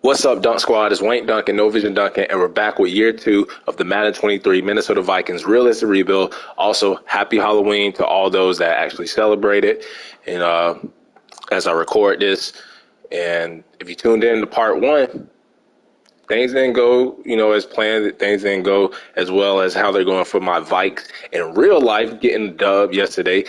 What's up, Dunk Squad? It's Wayne Duncan, No Vision Duncan, and we're back with year 2 of the Madden 23 Minnesota Vikings realistic rebuild. Also, happy Halloween to all those that actually celebrate it. And as I record this, and if you tuned in to part 1, things didn't go, as planned. Things didn't go as well as how they're going for my Vikes in real life, getting the dub yesterday,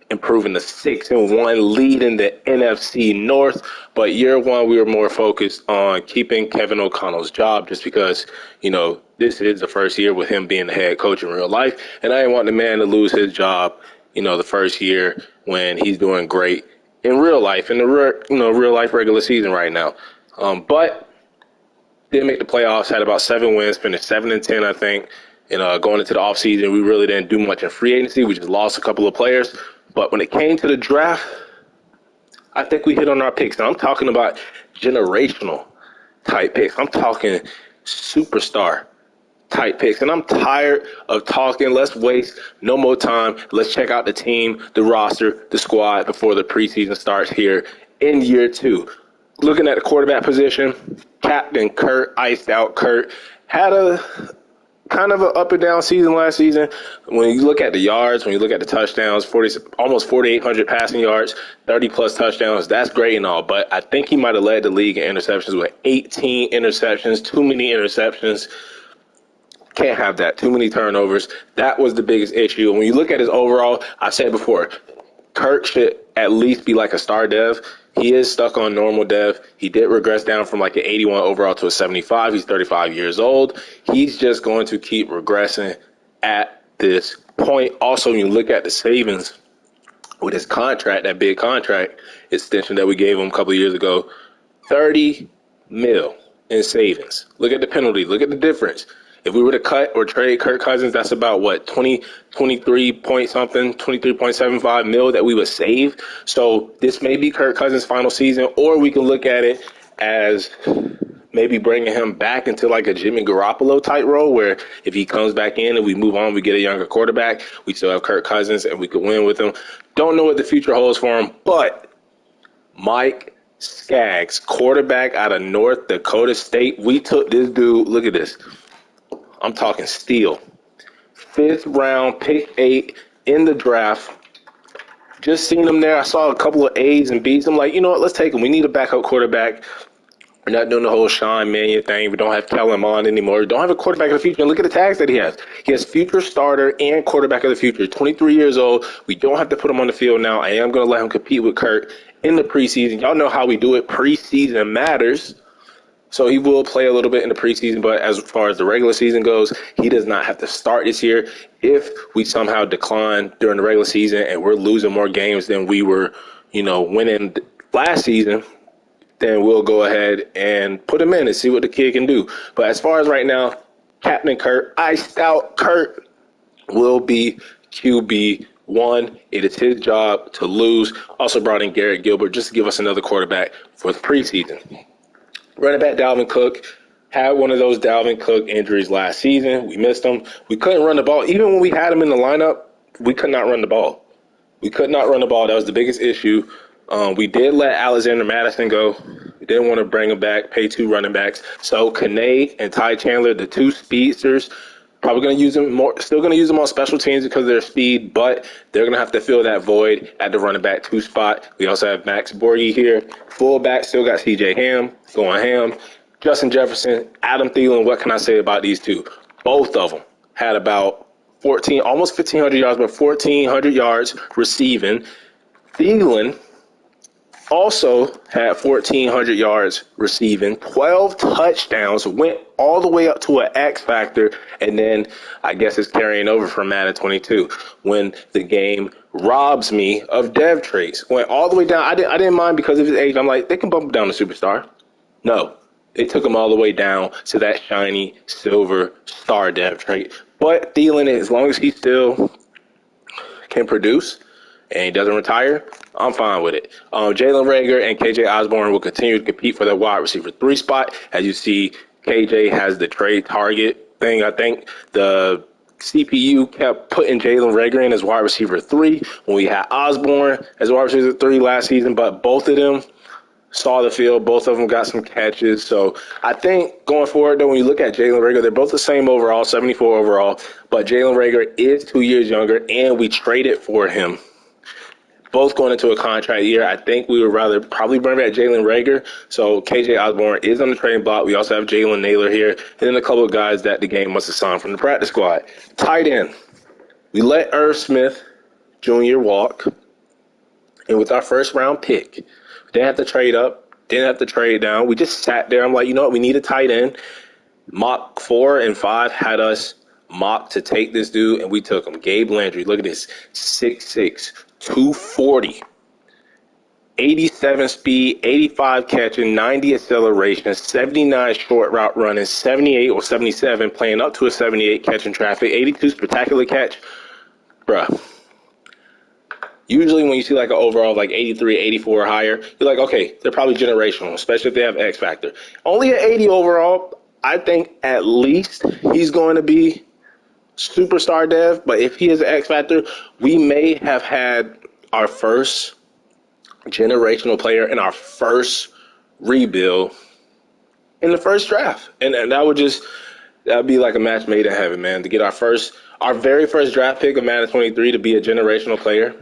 improving the 6-1 lead in the NFC North. But year 1, we were more focused on keeping Kevin O'Connell's job just because, this is the first year with him being the head coach in real life. And I didn't want the man to lose his job, the first year when he's doing great in real life, in the real life regular season right now. But didn't make the playoffs, had about 7 wins, finished 7-10, I think. And going into the offseason, we really didn't do much in free agency. We just lost a couple of players. But when it came to the draft, I think we hit on our picks. Now, I'm talking about generational type picks. I'm talking superstar type picks. And I'm tired of talking. Let's waste no more time. Let's check out the team, the roster, the squad before the preseason starts here in year 2. Looking at the quarterback position, Captain Kurt, iced out Kurt, had a kind of an up and down season last season. When you look at the yards, when you look at the touchdowns, almost 4,800 passing yards, 30-plus touchdowns, that's great and all. But I think he might have led the league in interceptions with 18 interceptions, too many interceptions. Can't have that. Too many turnovers. That was the biggest issue. And when you look at his overall, I said before, Kurt should at least be like a star dev. He is stuck on normal dev. He did regress down from like an 81 overall to a 75. He's 35 years old. He's just going to keep regressing at this point. Also, when you look at the savings with his contract, that big contract extension that we gave him a couple of years ago, 30 mil in savings. Look at the penalty. Look at the difference. If we were to cut or trade Kirk Cousins, that's about 23 point something, 23.75 mil that we would save. So this may be Kirk Cousins' final season, or we can look at it as maybe bringing him back into like a Jimmy Garoppolo type role, where if he comes back in and we move on, we get a younger quarterback, we still have Kirk Cousins and we could win with him. Don't know what the future holds for him, but Mike Skaggs, quarterback out of North Dakota State, we took this dude, look at this. I'm talking steal. 5th round, pick 8 in the draft. Just seen him there. I saw a couple of A's and B's. I'm like, you know what? Let's take him. We need a backup quarterback. We're not doing the whole Sean Mannion thing. We don't have Kellen Mond anymore. We don't have a quarterback of the future. And look at the tags that he has. He has future starter and quarterback of the future. 23 years old. We don't have to put him on the field now. I am going to let him compete with Kirk in the preseason. Y'all know how we do it. Preseason matters. So he will play a little bit in the preseason, but as far as the regular season goes, he does not have to start this year. If we somehow decline during the regular season and we're losing more games than we were, winning last season, then we'll go ahead and put him in and see what the kid can do. But as far as right now, Captain Kurt, iced out Kurt, will be QB1. It is his job to lose. Also brought in Garrett Gilbert just to give us another quarterback for the preseason. Running back Dalvin Cook had one of those Dalvin Cook injuries last season. We missed him. We couldn't run the ball. Even when we had him in the lineup, we could not run the ball. We could not run the ball. That was the biggest issue. We did let Alexander Madison go. We didn't want to bring him back, pay 2 running backs. So Kane and Ty Chandler, the 2 speedsters, probably going to use them more, still going to use them on special teams because of their speed, but they're going to have to fill that void at the running back 2 spot. We also have Max Borghi here. Fullback, still got CJ Ham going ham. Justin Jefferson, Adam Thielen, what can I say about these two? Both of them had about almost 1,500 yards, but 1,400 yards receiving. Thielen also had 1,400 yards receiving, 12 touchdowns, went all the way up to an X factor, and then I guess it's carrying over from Madden 22 when the game robs me of dev traits. Went all the way down. I didn't mind because of his age. I'm like, they can bump him down to superstar. No, they took him all the way down to that shiny silver star dev trait. But Thielen, as long as he still can produce and he doesn't retire, I'm fine with it. Jalen Reagor and KJ Osborne will continue to compete for the wide receiver 3 spot. As you see, KJ has the trade target thing. I think the CPU kept putting Jalen Reagor in as wide receiver 3 when we had Osborne as wide receiver 3 last season, but both of them saw the field. Both of them got some catches. So I think going forward, though, when you look at Jalen Reagor, they're both the same overall, 74 overall. But Jalen Reagor is 2 years younger, and we traded for him. Both going into a contract year. I think we would rather probably bring back Jalen Reagor. So KJ Osborne is on the trading block. We also have Jalen Naylor here, and then a couple of guys that the game must have signed from the practice squad. Tight end. We let Irv Smith Jr. walk, and with our first round pick, we didn't have to trade up, didn't have to trade down. We just sat there. I'm like, you know what? We need a tight end. Mock 4 and 5 had us mocked to take this dude, and we took him. Gabe Landry. Look at this. 6'6", 240, 87 speed, 85 catching, 90 acceleration, 79 short route running, 78 or 77 playing up to a 78 catching traffic, 82 spectacular catch. Bruh. Usually when you see like an overall of like 83, 84 or higher, you're like, okay, they're probably generational, especially if they have X factor. Only an 80 overall, I think at least he's going to be superstar dev, but if he is an X factor, we may have had our first generational player in our first rebuild in the first draft. And that would be like a match made in heaven, man, to get our very first draft pick of Madden 23 to be a generational player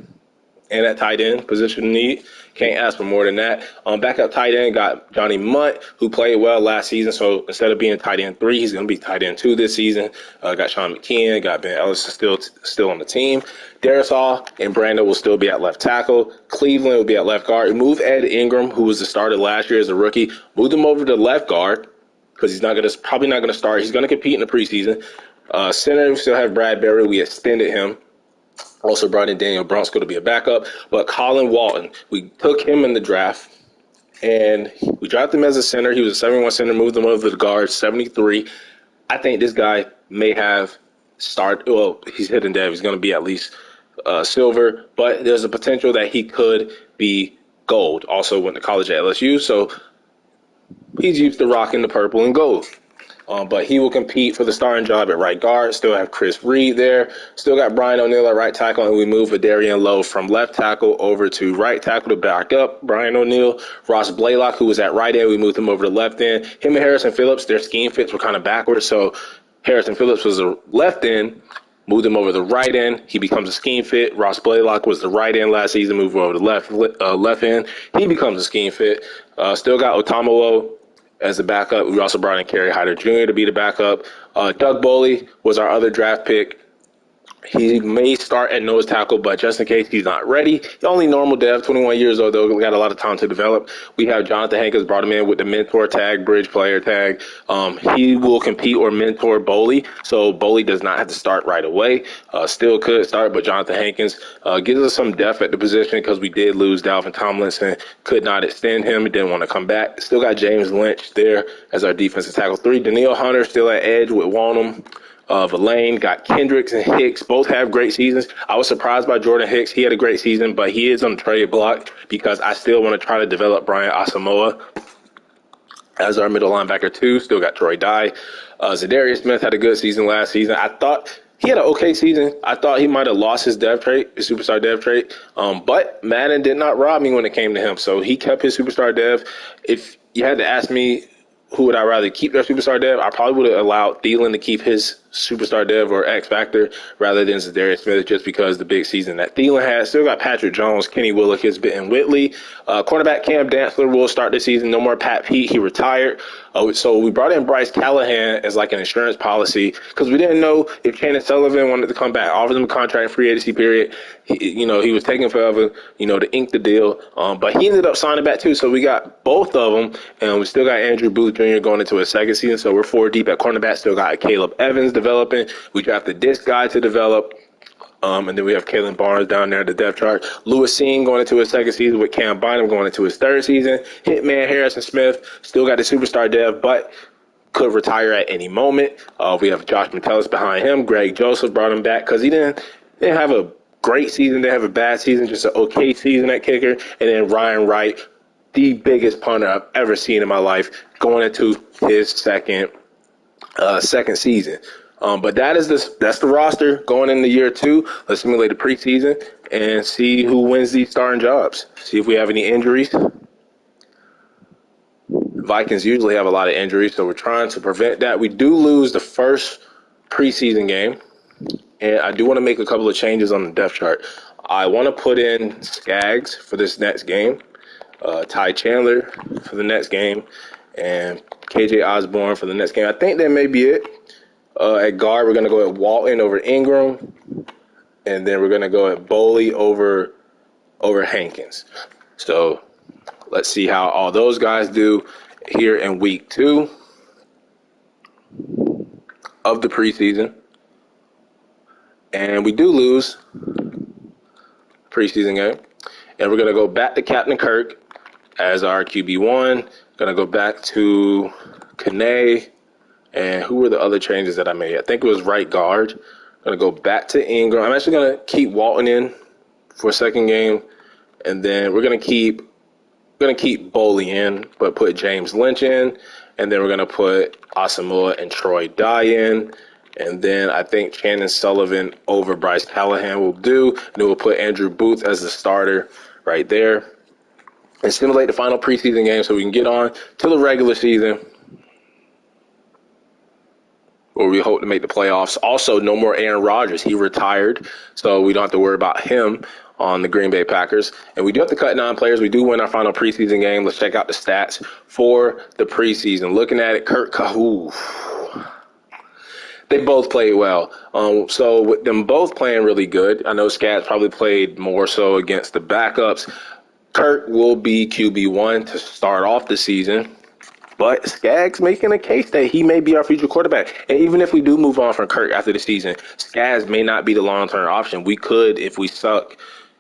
and at tight end position need. Can't ask for more than that. Backup tight end got Johnny Munt, who played well last season. So instead of being tight end 3, he's going to be tight end 2 this season. Got Sean McKeon, got Ben Ellis still on the team. Darisaw and Brando will still be at left tackle. Cleveland will be at left guard. Move Ed Ingram, who was the starter last year as a rookie. Moved him over to left guard because he's probably not going to start. He's going to compete in the preseason. Center, we still have Brad Berry. We extended him. Also brought in Daniel Brunskill to be a backup. But Colin Walton, we took him in the draft, and we drafted him as a center. He was a 71 center, moved him over to the guard, 73. I think this guy may have he's hitting dev. He's going to be at least silver, but there's a potential that he could be gold. Also went to college at LSU, so he's used to rocking the purple and gold. But he will compete for the starting job at right guard. Still have Chris Reed there. Still got Brian O'Neill at right tackle, and we move Adarian Lowe from left tackle over to right tackle to back up Brian O'Neill. Ross Blaylock, who was at right end, we moved him over to left end. Him and Harrison Phillips, their scheme fits were kind of backwards, so Harrison Phillips was a left end, moved him over to the right end. He becomes a scheme fit. Ross Blaylock was the right end last season, moved over to left end. He becomes a scheme fit. Still got Otamalo as the backup. We also brought in Kerry Hyder Jr. to be the backup. Doug Boley was our other draft pick. He may start at nose tackle, but just in case he's not ready, only normal dev, 21 years old, though, got a lot of time to develop. We have Jonathan Hankins, brought him in with the mentor tag, bridge player tag. He will compete or mentor Boley, so Boley does not have to start right away. Still could start, but Jonathan Hankins gives us some depth at the position because we did lose Dalvin Tomlinson, could not extend him, he didn't want to come back. Still got James Lynch there as our defensive tackle 3. Daniil Hunter still at edge with Wanham. Verlaine, got Kendricks and Hicks. Both have great seasons. I was surprised by Jordan Hicks. He had a great season, but he is on the trade block because I still want to try to develop Brian Asamoah as our middle linebacker too. Still got Troy Dye. Zadarius Smith had a good season last season. I thought he had an okay season. I thought he might have lost his dev trait, his superstar dev trait. But Madden did not rob me when it came to him. So he kept his superstar dev. If you had to ask me, who would I rather keep their superstar dev? I probably would have allowed Thielen to keep his superstar dev or X Factor rather than Zadarius Smith just because the big season that Thielen had. Still got Patrick Jones, Kenny Willekes, and Whitley. Cornerback Cam Dantzler will start this season. No more Pat Pete. He retired. So we brought in Bryce Callahan as like an insurance policy because we didn't know if Shannon Sullivan wanted to come back. Offered him a contract in free agency period. He was taking forever, to ink the deal. But he ended up signing back too. So we got both of them, and we still got Andrew Booth Jr. going into his second season. So we're 4 deep at cornerback. Still got Caleb Evans developing. We drafted this guy to develop. And then we have Kalen Barnes down there at the depth chart. Lewis Seen going into his second season with Cam Bynum going into his third season. Hitman Harrison Smith still got the superstar dev, but could retire at any moment. We have Josh Metellus behind him. Greg Joseph brought him back because he didn't have a great season. They have a bad season, just an okay season at kicker. And then Ryan Wright, the biggest punter I've ever seen in my life, going into his second season. But that's the roster going into year 2. Let's simulate the preseason and see who wins these starting jobs. See if we have any injuries. Vikings usually have a lot of injuries, so we're trying to prevent that. We do lose the first preseason game, and I do want to make a couple of changes on the depth chart. I want to put in Skaggs for this next game, Ty Chandler for the next game, and KJ Osborne for the next game. I think that may be it. At guard, we're going to go at Walton over Ingram, and then we're going to go at Boley over Hankins. So let's see how all those guys do here in week 2 of the preseason. And we do lose preseason game. And we're going to go back to Captain Kirk as our QB1. Going to go back to Kane. And who were the other changes that I made? I think it was right guard. Going to go back to Ingram. I'm actually going to keep Walton in for a second game. And then we're going to keep Boley in, but put James Lynch in. And then we're going to put Asamoah and Troy Dye in. And then I think Shannon Sullivan over Bryce Callahan will do. And then we'll put Andrew Booth as the starter right there. And simulate the final preseason game so we can get on to the regular season, where we hope to make the playoffs. Also, no more Aaron Rodgers. He retired, so we don't have to worry about him on the Green Bay Packers. And we do have to cut 9 players. We do win our final preseason game. Let's check out the stats for the preseason. Looking at it, they both played well. So with them both playing really good, I know Skaggs probably played more so against the backups. Kirk will be QB1 to start off the season. But Skaggs making a case that he may be our future quarterback. And even if we do move on from Kirk after the season, Skaggs may not be the long-term option. We could, if we suck,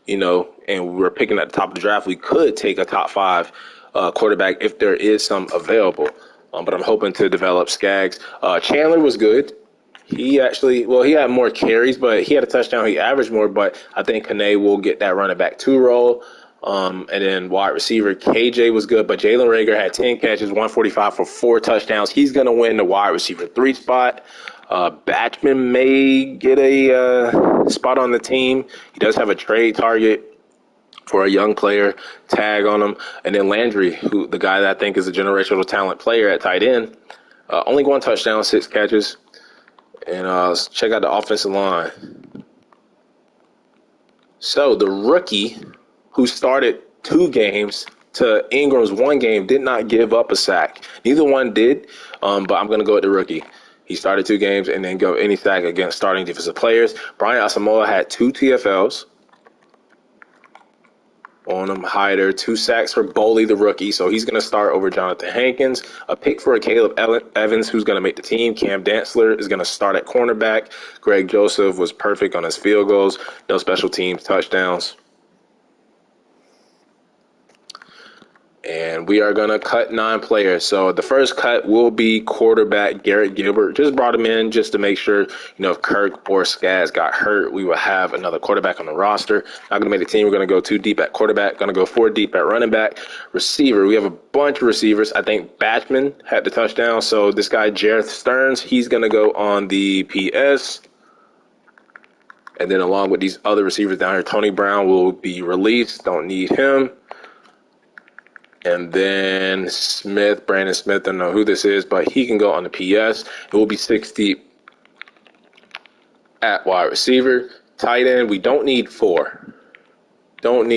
and we're picking at the top of the draft, we could take a top 5 quarterback if there is some available. But I'm hoping to develop Skaggs. Chandler was good. He had more carries, but he had a touchdown. He averaged more, but I think Kane will get that running back 2 role. And then wide receiver KJ was good, but Jalen Reagor had 10 catches, 145 for 4 touchdowns. He's going to win the wide receiver 3 spot. Batchman may get a spot on the team. He does have a trade target for a young player tag on him. And then Landry, the guy that I think is a generational talent player at tight end, only 1 touchdown, 6 catches. And let's check out the offensive line. So the rookie who started 2 games to Ingram's 1 game did not give up a sack. Neither one did, but I'm going to go with the rookie. He started 2 games and then go any sack against starting defensive players. Brian Asamoah had 2 TFLs on him. Hyder, 2 sacks for Boley, the rookie, so he's going to start over Jonathan Hankins. A pick for Caleb Evans, who's going to make the team. Cam Dantzler is going to start at cornerback. Greg Joseph was perfect on his field goals. No special teams touchdowns. And we are going to cut 9 players. So the first cut will be quarterback Garrett Gilbert. Just brought him in just to make sure, if Kirk or Skaggs got hurt, we will have another quarterback on the roster. Not going to make the team. We're going to go 2 deep at quarterback. Going to go 4 deep at running back. Receiver, we have a bunch of receivers. I think Batchman had the touchdown. So this guy, Jareth Stearns, he's going to go on the PS. And then along with these other receivers down here, Tony Brown will be released. Don't need him. And then Brandon Smith, I don't know who this is, but he can go on the PS. It will be 6 deep at wide receiver. Tight end, we don't need 4. Both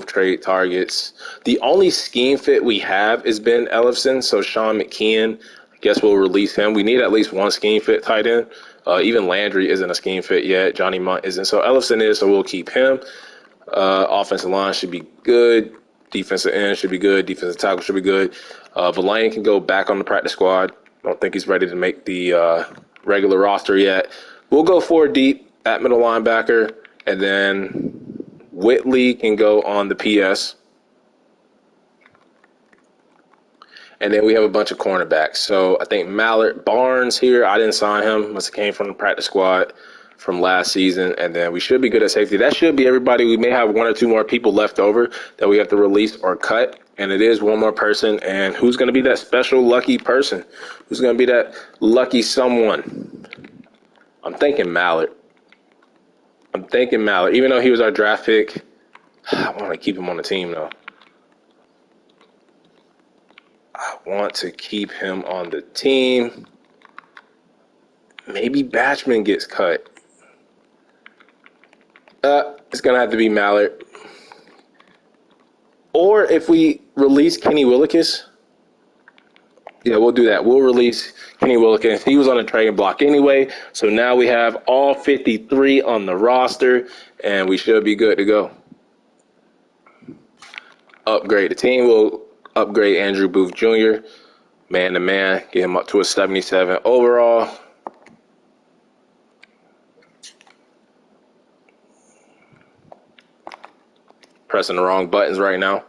trade targets. The only scheme fit we have is Ben Ellefson, so Sean McKeon, I guess we'll release him. We need at least 1 scheme fit tight end. Even Landry isn't a scheme fit yet. Johnny Munt isn't. So Ellefson is, so we'll keep him. Offensive line should be good. Defensive end should be good. Defensive tackle should be good. Villain can go back on the practice squad. Don't think he's ready to make the regular roster yet. We'll go 4 deep at middle linebacker. And then Whitley can go on the PS. And then we have a bunch of cornerbacks. So I think Mallard Barnes here, I didn't sign him. Must have came from the practice squad from last season, and then we should be good at safety. That should be everybody. We may have 1 or 2 more people left over that we have to release or cut, and it is 1 more person. And who's going to be that special lucky person? Who's going to be that lucky someone? I'm thinking Mallard. Even though he was our draft pick, I want to keep him on the team, though. I want to keep him on the team. Maybe Batchman gets cut. It's going to have to be Mallard. Or if we release Kenny Willekes, yeah, we'll do that. We'll release Kenny Willekes. He was on the trading block anyway. So now we have all 53 on the roster, and we should be good to go. Upgrade the team. We'll upgrade Andrew Booth Jr. Man to man. Get him up to a 77 overall. Pressing the wrong buttons right now.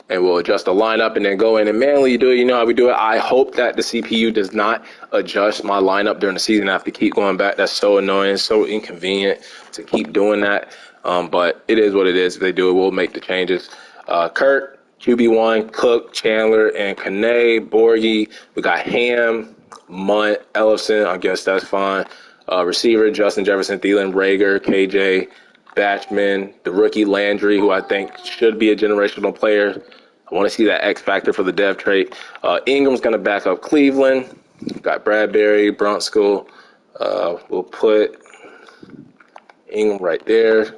And we'll adjust the lineup and then go in and manually do it. You know how we do it. I hope that the CPU does not adjust my lineup during the season. I have to keep going back. That's so annoying, so inconvenient to keep doing that. But it is what it is. If they do it, we'll make the changes. Kurt, QB1, Cook, Chandler, and Kane, Borgie. We got Ham, Munt, Ellison. I guess that's fine. Receiver, Justin Jefferson, Thielen, Rager, KJ, Batchman, the rookie Landry, who I think should be a generational player. I want to see that X factor for the dev trait. Ingram's going to back up Cleveland. Got Bradbury, Brunskill. We'll put Ingram right there.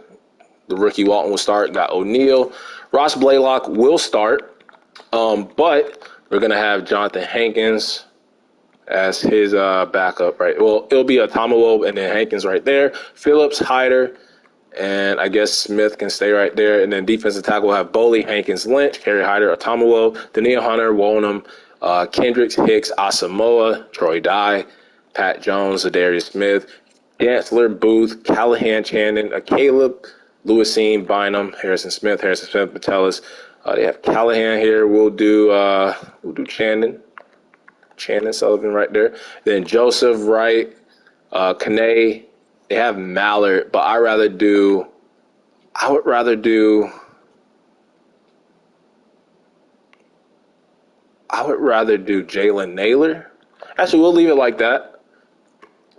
The rookie Walton will start. Got O'Neal. Ross Blaylock will start. But we're going to have Jonathan Hankins as his backup, right? Well, it'll be a Tomawo and then Hankins right there. Phillips, Hyder, and I guess Smith can stay right there. And then defensive tackle will have Boley, Hankins, Lynch, Kerry Hyder, Tomawo, Daniil Hunter, Wonham, Kendricks, Hicks, Asamoah, Troy Dye, Pat Jones, Zadarius Smith, Dantzler, Booth, Callahan, Channon, Caleb, Lewisine, Bynum, Harrison Smith, Metellus. They have Callahan here. We'll do Channon Sullivan right there. Then Joseph, Wright, Kane. They have Mallard, but I would rather do Jalen Naylor. Actually, we'll leave it like that.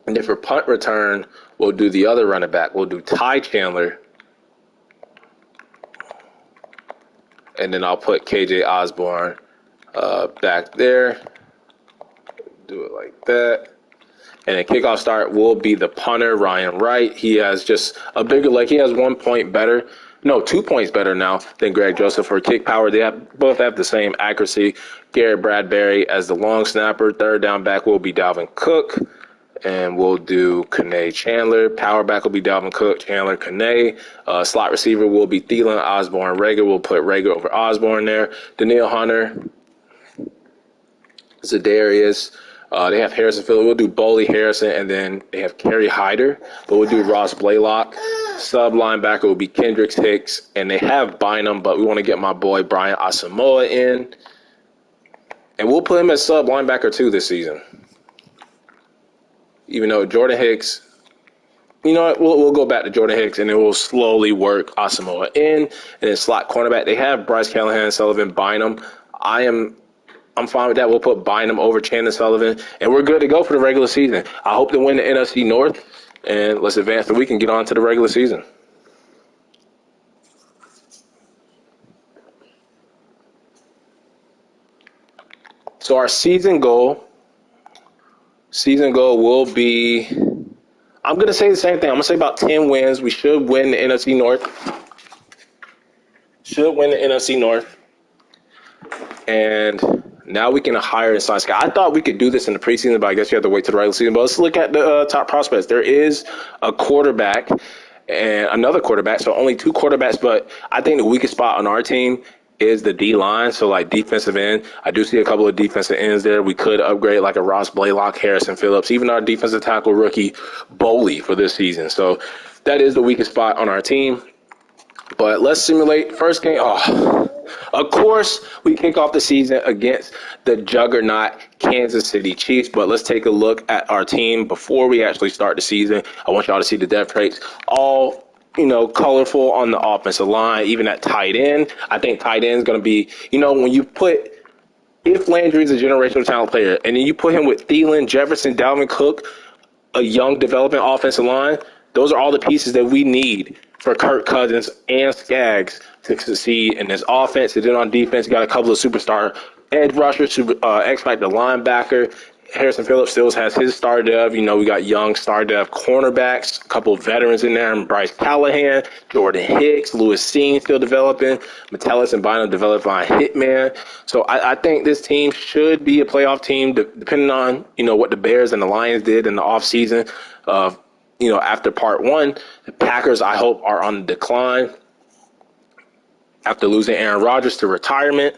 And then for punt return, we'll do the other running back. We'll do Ty Chandler. And then I'll put KJ Osborne back there. Do it like that. And then kickoff start will be the punter, Ryan Wright. He has just a bigger leg. He has 1 point better. No, 2 points better now than Greg Joseph for kick power. They both have the same accuracy. Garrett Bradbury as the long snapper. Third down back will be Dalvin Cook. And we'll do Kane Chandler. Power back will be Dalvin Cook, Chandler, Kane. Slot receiver will be Thielen, Osborne, Rager. We'll put Rager over Osborne there. Daniil Hunter, Zadarius. They have Harrison Phillips. We'll do Boley, Harrison, and then they have Kerry Hyder. But we'll do Ross Blaylock. Sub linebacker will be Kendricks, Hicks, and they have Bynum, but we want to get my boy Brian Asamoah in. And we'll put him as sub linebacker too this season. Even though Jordan Hicks, you know what, we'll go back to Jordan Hicks, and then we'll slowly work Asamoah in. And then slot cornerback, they have Bryce Callahan, Sullivan, Bynum. I'm fine with that. We'll put Bynum over Chandler Sullivan, and we're good to go for the regular season. I hope to win the NFC North, and let's advance the week and get on to the regular season. So our season goal will be, I'm going to say the same thing. I'm going to say about 10 wins. We should win the NFC North. And now we can hire inside scout. I thought we could do this in the preseason, but I guess you have to wait till the regular season. But let's look at the top prospects. There is a quarterback and another quarterback, so only 2 quarterbacks. But I think the weakest spot on our team is the D-line, so like defensive end. I do see a couple of defensive ends there. We could upgrade like a Ross Blaylock, Harrison Phillips, even our defensive tackle rookie Boley for this season. So that is the weakest spot on our team. But let's simulate first game. Of course, we kick off the season against the juggernaut Kansas City Chiefs. But let's take a look at our team before we actually start the season. I want y'all to see the depth traits. All, colorful on the offensive line, even at tight end. I think tight end is going to be, when you put, if Landry is a generational talent player, and then you put him with Thielen, Jefferson, Dalvin Cook, a young developing offensive line, those are all the pieces that we need for Kirk Cousins and Skaggs to succeed in this offense. And then on defense, you got a couple of superstar edge rushers, X-Factor linebacker. Harrison Phillips still has his star dev. You know, we got young star dev cornerbacks, a couple of veterans in there, and Bryce Callahan, Jordan Hicks, Lewis Seen still developing, Metellus and Bynum developing on Hitman. So I think this team should be a playoff team, depending on, you know, what the Bears and the Lions did in the offseason. You know, after part one, the Packers, I hope, are on the decline after losing Aaron Rodgers to retirement.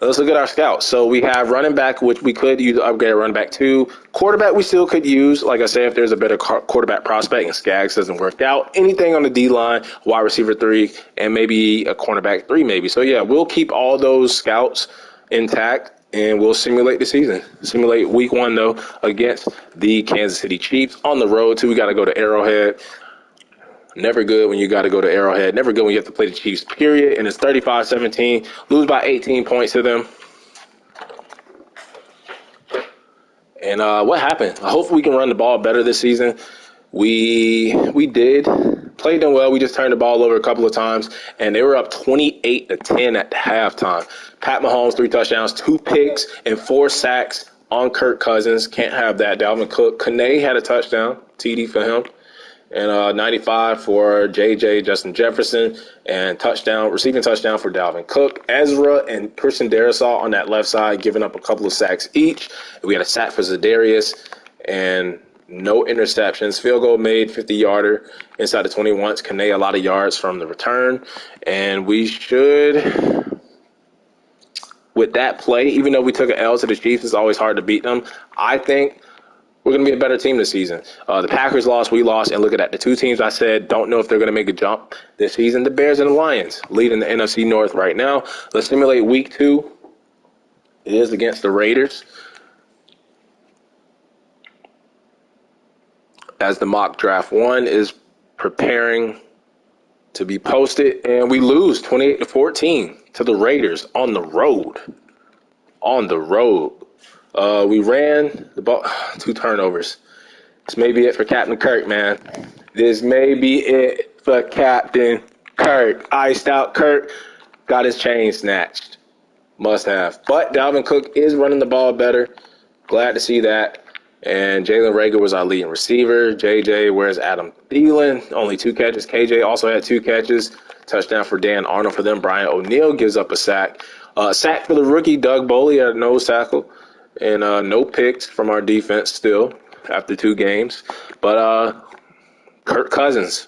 Let's look at our scouts. So we have running back, which we could use upgrade running back 2. Quarterback, we still could use. Like I said, if there's a better quarterback prospect and Skaggs doesn't work out, anything on the D-line, wide receiver 3, and maybe a cornerback 3 maybe. So, yeah, we'll keep all those scouts intact, and we'll simulate the season. Simulate week 1, though, against the Kansas City Chiefs. On the road, too, we got to go to Arrowhead. Never good when you got to go to Arrowhead. Never good when you have to play the Chiefs, period. And it's 35-17. Lose by 18 points to them. And what happened? Hopefully we can run the ball better this season. We did. Played them well. We just turned the ball over a couple of times. And they were up 28-10 at the halftime. Pat Mahomes, 3 touchdowns, 2 picks, and 4 sacks on Kirk Cousins. Can't have that. Dalvin Cook. Kane had a touchdown. TD for him. And 95 for JJ, Justin Jefferson, and receiving touchdown for Dalvin Cook. Ezra and Christian Darrisaw on that left side, giving up a couple of sacks each. We had a sack for Zadarius and no interceptions. Field goal made, 50-yarder inside the 20 once. Kane a lot of yards from the return. And we should, with that play, even though we took an L to the Chiefs, it's always hard to beat them. I think we're going to be a better team this season. The Packers lost, we lost, and look at that. The 2 teams I said don't know if they're going to make a jump this season. The Bears and the Lions leading the NFC North right now. Let's simulate week 2. It is against the Raiders. As the mock draft 1 is preparing to be posted, and we lose 28-14 to the Raiders on the road. On the road. We ran the ball, 2 turnovers. This may be it for Captain Kirk, man. This may be it for Captain Kirk. Iced out Kirk got his chain snatched. Must have. But Dalvin Cook is running the ball better. Glad to see that. And Jalen Reagor was our leading receiver. JJ, where's Adam Thielen? Only 2 catches. KJ also had 2 catches. Touchdown for Dan Arnold for them. Brian O'Neill gives up a sack. Sack for the rookie, Doug Boley, at nose tackle. And no picks from our defense still after 2 games. But Kirk Cousins,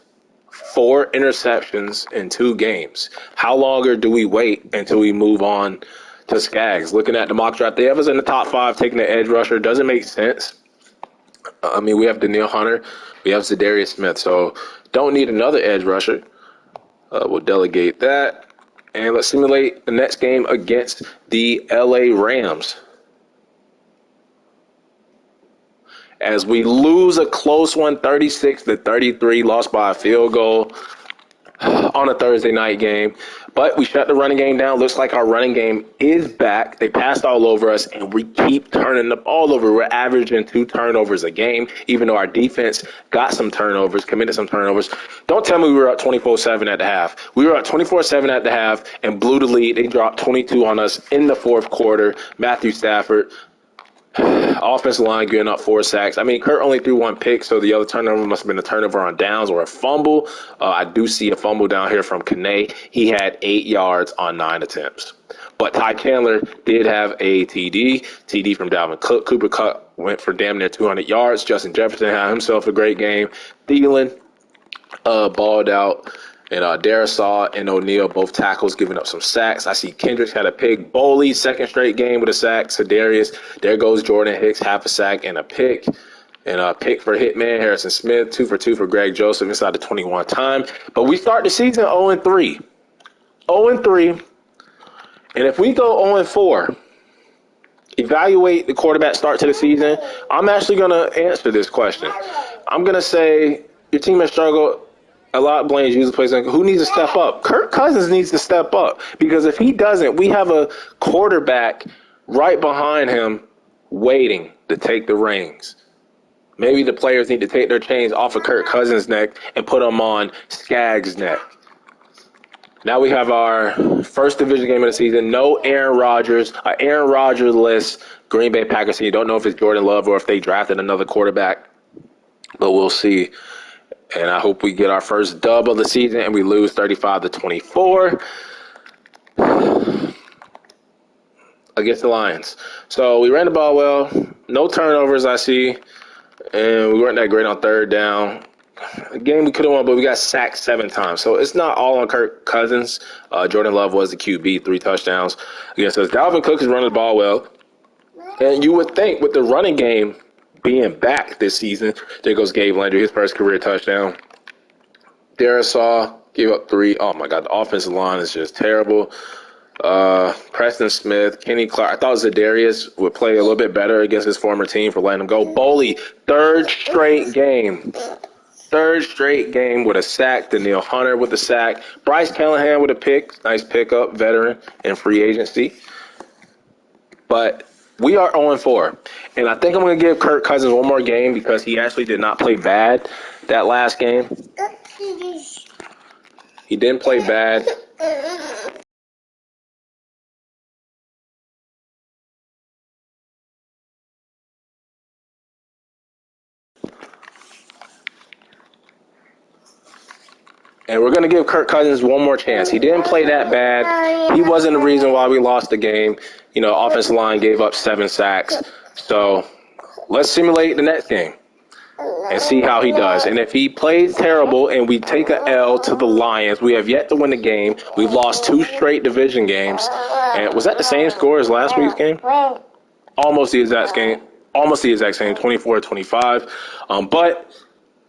4 interceptions in 2 games. How longer do we wait until we move on to Skaggs? Looking at the mock draft, they have us in the top 5 taking the edge rusher. Doesn't make sense. I mean, we have Danielle Hunter. We have Zadarius Smith. So don't need another edge rusher. We'll delegate that. And let's simulate the next game against the LA Rams. As we lose a close one, 36-33, lost by a field goal on a Thursday night game. But we shut the running game down. Looks like our running game is back. They passed all over us, and we keep turning the ball over. We're averaging 2 turnovers a game, even though our defense got some turnovers, committed some turnovers. Don't tell me we were up 24-7 at the half. We were up 24-7 at the half and blew the lead. They dropped 22 on us in the 4th quarter. Matthew Stafford, offensive line getting up 4 sacks. I mean, Kurt only threw 1 pick, so the other turnover must have been a turnover on downs or a fumble. I do see a fumble down here from Kane. He had 8 yards on 9 attempts. But Ty Chandler did have a TD from Dalvin Cook. Cooper Kupp went for damn near 200 yards. Justin Jefferson had himself a great game. Thielen balled out. And Darrisaw and O'Neal, both tackles, giving up some sacks. I see Kendricks had a pick. Boley, 2nd straight game with a sack. Zadarius, there goes Jordan Hicks, half a sack and a pick. And a pick for Hitman. Harrison Smith, 2 for 2 for Greg Joseph inside the 21 time. But we start the season 0-3. 0-3. And if we go 0-4, evaluate the quarterback start to the season, I'm actually going to answer this question. I'm going to say your team has struggled. A lot blames usually plays. Who needs to step up? Kirk Cousins needs to step up, because if he doesn't, we have a quarterback right behind him waiting to take the reins. Maybe the players need to take their chains off of Kirk Cousins' neck and put them on Skaggs' neck. Now we have our first division game of the season. No Aaron Rodgers. Aaron Rodgers-less Green Bay Packers team. You don't know if it's Jordan Love or if they drafted another quarterback, but we'll see. And I hope we get our first dub of the season and we lose 35-24 against the Lions. So we ran the ball well. No turnovers, I see. And we weren't that great on third down. A game we could have won, but we got sacked 7 times. So it's not all on Kirk Cousins. Jordan Love was the QB, 3 touchdowns against us. Dalvin Cook is running the ball well. And you would think with the running game being back this season, there goes Gabe Landry, his first career touchdown. Darisaw gave up 3. Oh, my God, the offensive line is just terrible. Preston Smith, Kenny Clark. I thought Zadarius would play a little bit better against his former team for letting him go. Boley, third straight game with a sack. Daniil Hunter with a sack. Bryce Callahan with a pick. Nice pickup, veteran in free agency. But we are 0-4. And I think I'm going to give Kirk Cousins one more game because he actually did not play bad that last game. He didn't play bad. And we're going to give Kirk Cousins one more chance. He didn't play that bad. He wasn't the reason why we lost the game. You know, offensive line gave up 7 sacks. So let's simulate the next game and see how he does. And if he plays terrible and we take an L to the Lions, we have yet to win the game. We've lost 2 straight division games. And was that the same score as last week's game? Almost the exact same. 24-25. But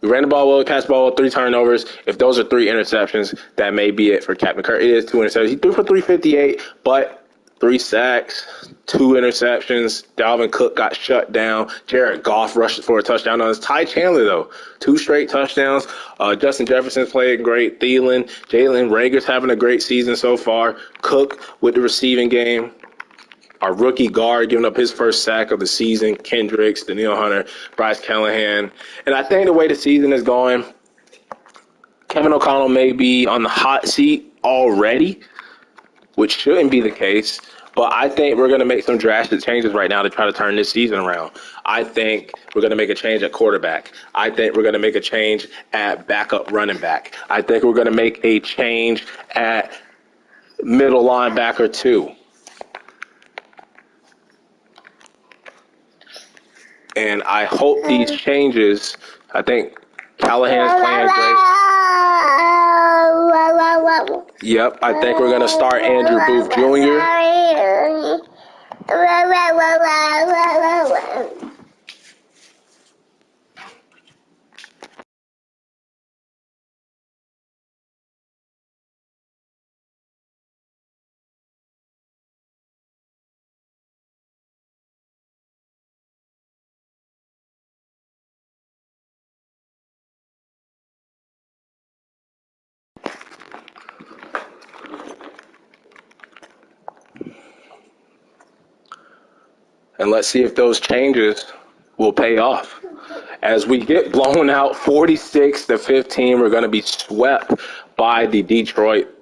we ran the ball well, passed the ball well, 3 turnovers. If those are 3 interceptions, that may be it for Captain Kirk. It is 2 interceptions. He threw for 358, but 3 sacks, 2 interceptions. Dalvin Cook got shut down. Jared Goff rushed for a touchdown on us. Ty Chandler, though, 2 straight touchdowns. Justin Jefferson's playing great. Thielen, Jalen Rager's having a great season so far. Cook with the receiving game. Our rookie guard giving up his first sack of the season, Kendricks, Daniil Hunter, Bryce Callahan. And I think the way the season is going, Kevin O'Connell may be on the hot seat already, which shouldn't be the case. But I think we're going to make some drastic changes right now to try to turn this season around. I think we're going to make a change at quarterback. I think we're going to make a change at backup running back. I think we're going to make a change at middle linebacker too. And I hope these changes, I think Callahan's playing great. Yep, I think we're going to start Andrew Booth Jr. And let's see if those changes will pay off. As we get blown out 46-15, we're going to be swept by the Detroit,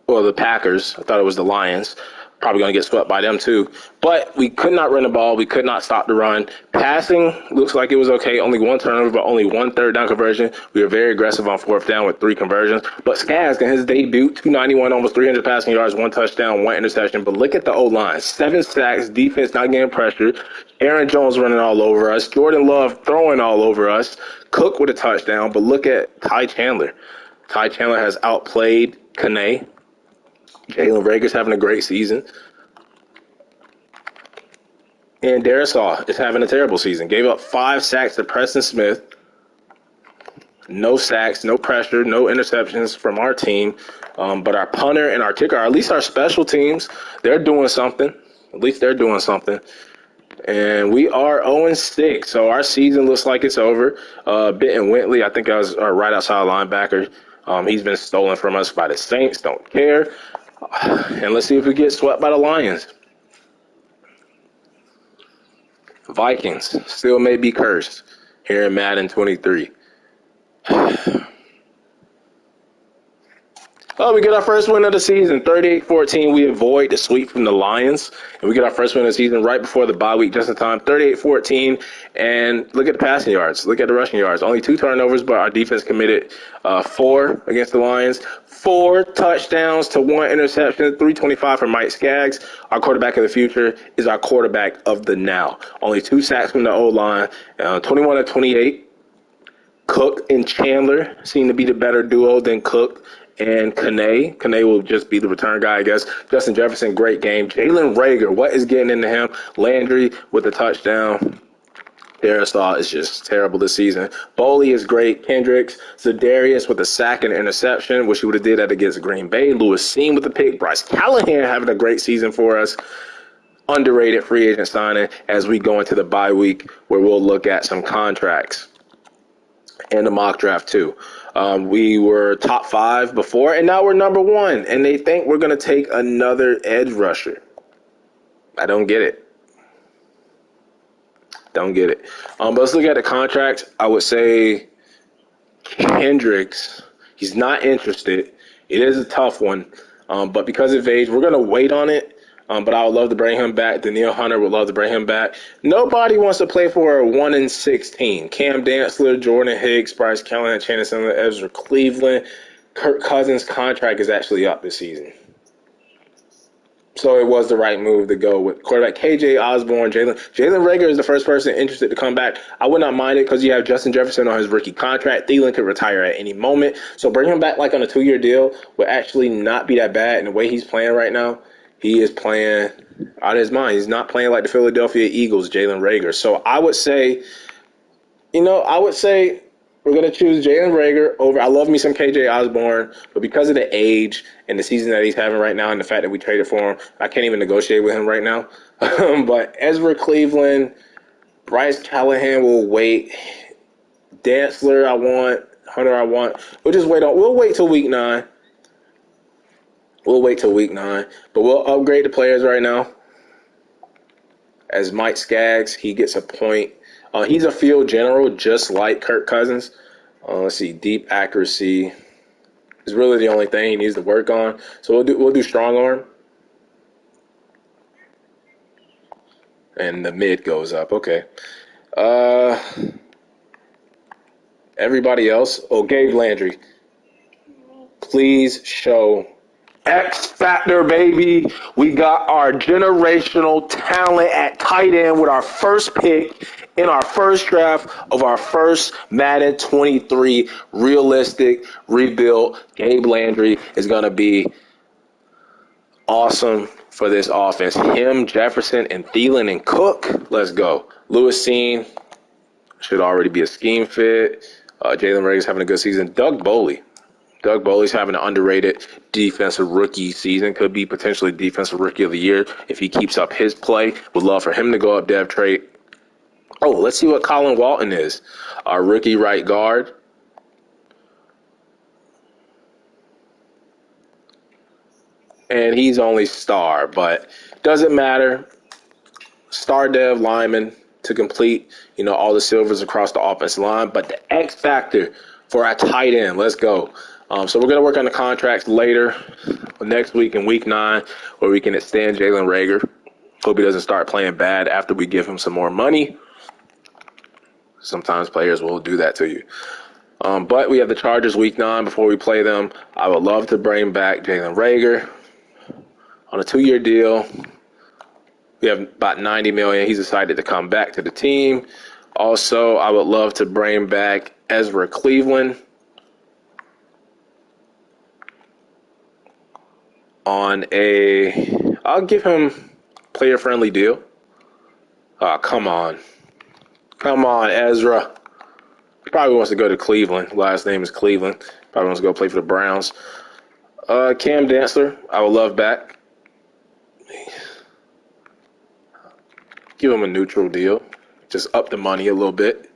or the Packers. I thought it was the Lions. Probably going to get swept by them too. But we could not run the ball. We could not stop the run. Passing looks like it was okay. Only 1 turnover, but only 1 third down conversion. We were very aggressive on 4th down with 3 conversions. But Skaggs, in his debut, 291, almost 300 passing yards, 1 touchdown, 1 interception. But look at the O-line. 7 sacks, defense not getting pressure. Aaron Jones running all over us. Jordan Love throwing all over us. Cook with a touchdown. But look at Ty Chandler. Ty Chandler has outplayed Kane. Jalen Rager's having a great season. And Darisaw is having a terrible season. Gave up 5 sacks to Preston Smith. No sacks, no pressure, no interceptions from our team. But our punter and our kicker, or at least our special teams, they're doing something. At least they're doing something. And we are 0-6, so our season looks like it's over. Benton Whitley, I think I was right outside linebacker. He's been stolen from us by the Saints. Don't care. And let's see if we get swept by the Lions. Vikings still may be cursed. here in Madden 23. Oh, we get our first win of the season, 38-14. We avoid the sweep from the Lions, and we get our first win of the season right before the bye week, just in time, 38-14. And look at the passing yards. Look at the rushing yards. Only 2 turnovers, but our defense committed 4 against the Lions. 4 touchdowns to 1 interception, 325 for Mike Skaggs. Our quarterback of the future is our quarterback of the now. Only 2 sacks from the O-line, 21 of 28. Cook and Chandler seem to be the better duo than Cook and Kane. Kane will just be the return guy, I guess. Justin Jefferson, great game. Jalen Reagor, what is getting into him? Landry with the touchdown. Darisaw is just terrible this season. Boley is great. Kendricks, Za'Darius with a sack and interception, which he would have did that against Green Bay. Lewis Seen with the pick. Bryce Callahan having a great season for us. Underrated free agent signing as we go into the bye week where we'll look at some contracts. And the mock draft, too. We were top 5 before, and now we're number 1. And they think we're going to take another edge rusher. I don't get it. Don't get it. But let's look at the contracts. I would say Hendricks, he's not interested. It is a tough one. But because of age, we're going to wait on it. But I would love to bring him back. Daniil Hunter would love to bring him back. Nobody wants to play for a 1-16. Cam Dantzler, Jordan Hicks, Bryce Callahan, Channing Sandler, Ezra Cleveland. Kirk Cousins' contract is actually up this season. So it was the right move to go with quarterback KJ Osborne, Jalen Reagor is the first person interested to come back. I would not mind it because you have Justin Jefferson on his rookie contract. Thielen could retire at any moment. So bring him back like on a 2-year deal would actually not be that bad. And the way he's playing right now, he is playing out of his mind. He's not playing like the Philadelphia Eagles, Jalen Reagor. So I would say we're going to choose Jalen Reagor over. I love me some KJ Osborne, but because of the age and the season that he's having right now and the fact that we traded for him, I can't even negotiate with him right now. But Ezra Cleveland, Bryce Callahan will wait. Dantzler I want. Hunter I want. We'll wait till week 9. We'll wait till week 9, but we'll upgrade the players right now. As Mike Skaggs, he gets a point. He's a field general, just like Kirk Cousins. Let's see, deep accuracy is really the only thing he needs to work on. So we'll do strong arm, and the mid goes up. Okay. Everybody else. Oh, Gabe Landry, please show X Factor, baby. We got our generational talent at tight end with our first pick in our first draft of our first Madden 23 realistic rebuild. Gabe Landry is going to be awesome for this offense. Him, Jefferson, and Thielen and Cook. Let's go. Lewis Seen should already be a scheme fit. Jalen Reagor's having a good season. Doug Boley's having an underrated defensive rookie season. Could be potentially defensive rookie of the year if he keeps up his play. Would love for him to go up dev trade. Oh, let's see what Colin Walton is. Our rookie right guard. And he's only star, but doesn't matter. Star dev lineman to complete, all the silvers across the offensive line. But the X factor for our tight end. Let's go. So we're going to work on the contracts later, next week in week 9, where we can extend Jalen Reagor. Hope he doesn't start playing bad after we give him some more money. Sometimes players will do that to you. But we have the Chargers week 9 before we play them. I would love to bring back Jalen Reagor on a 2-year deal. We have about $90 million. He's decided to come back to the team. Also, I would love to bring back Ezra Cleveland on I'll give him player-friendly deal. Come on. Come on, Ezra. He probably wants to go to Cleveland. Last name is Cleveland. Probably wants to go play for the Browns. Cam Dantzler, I would love back. Give him a neutral deal. Just up the money a little bit.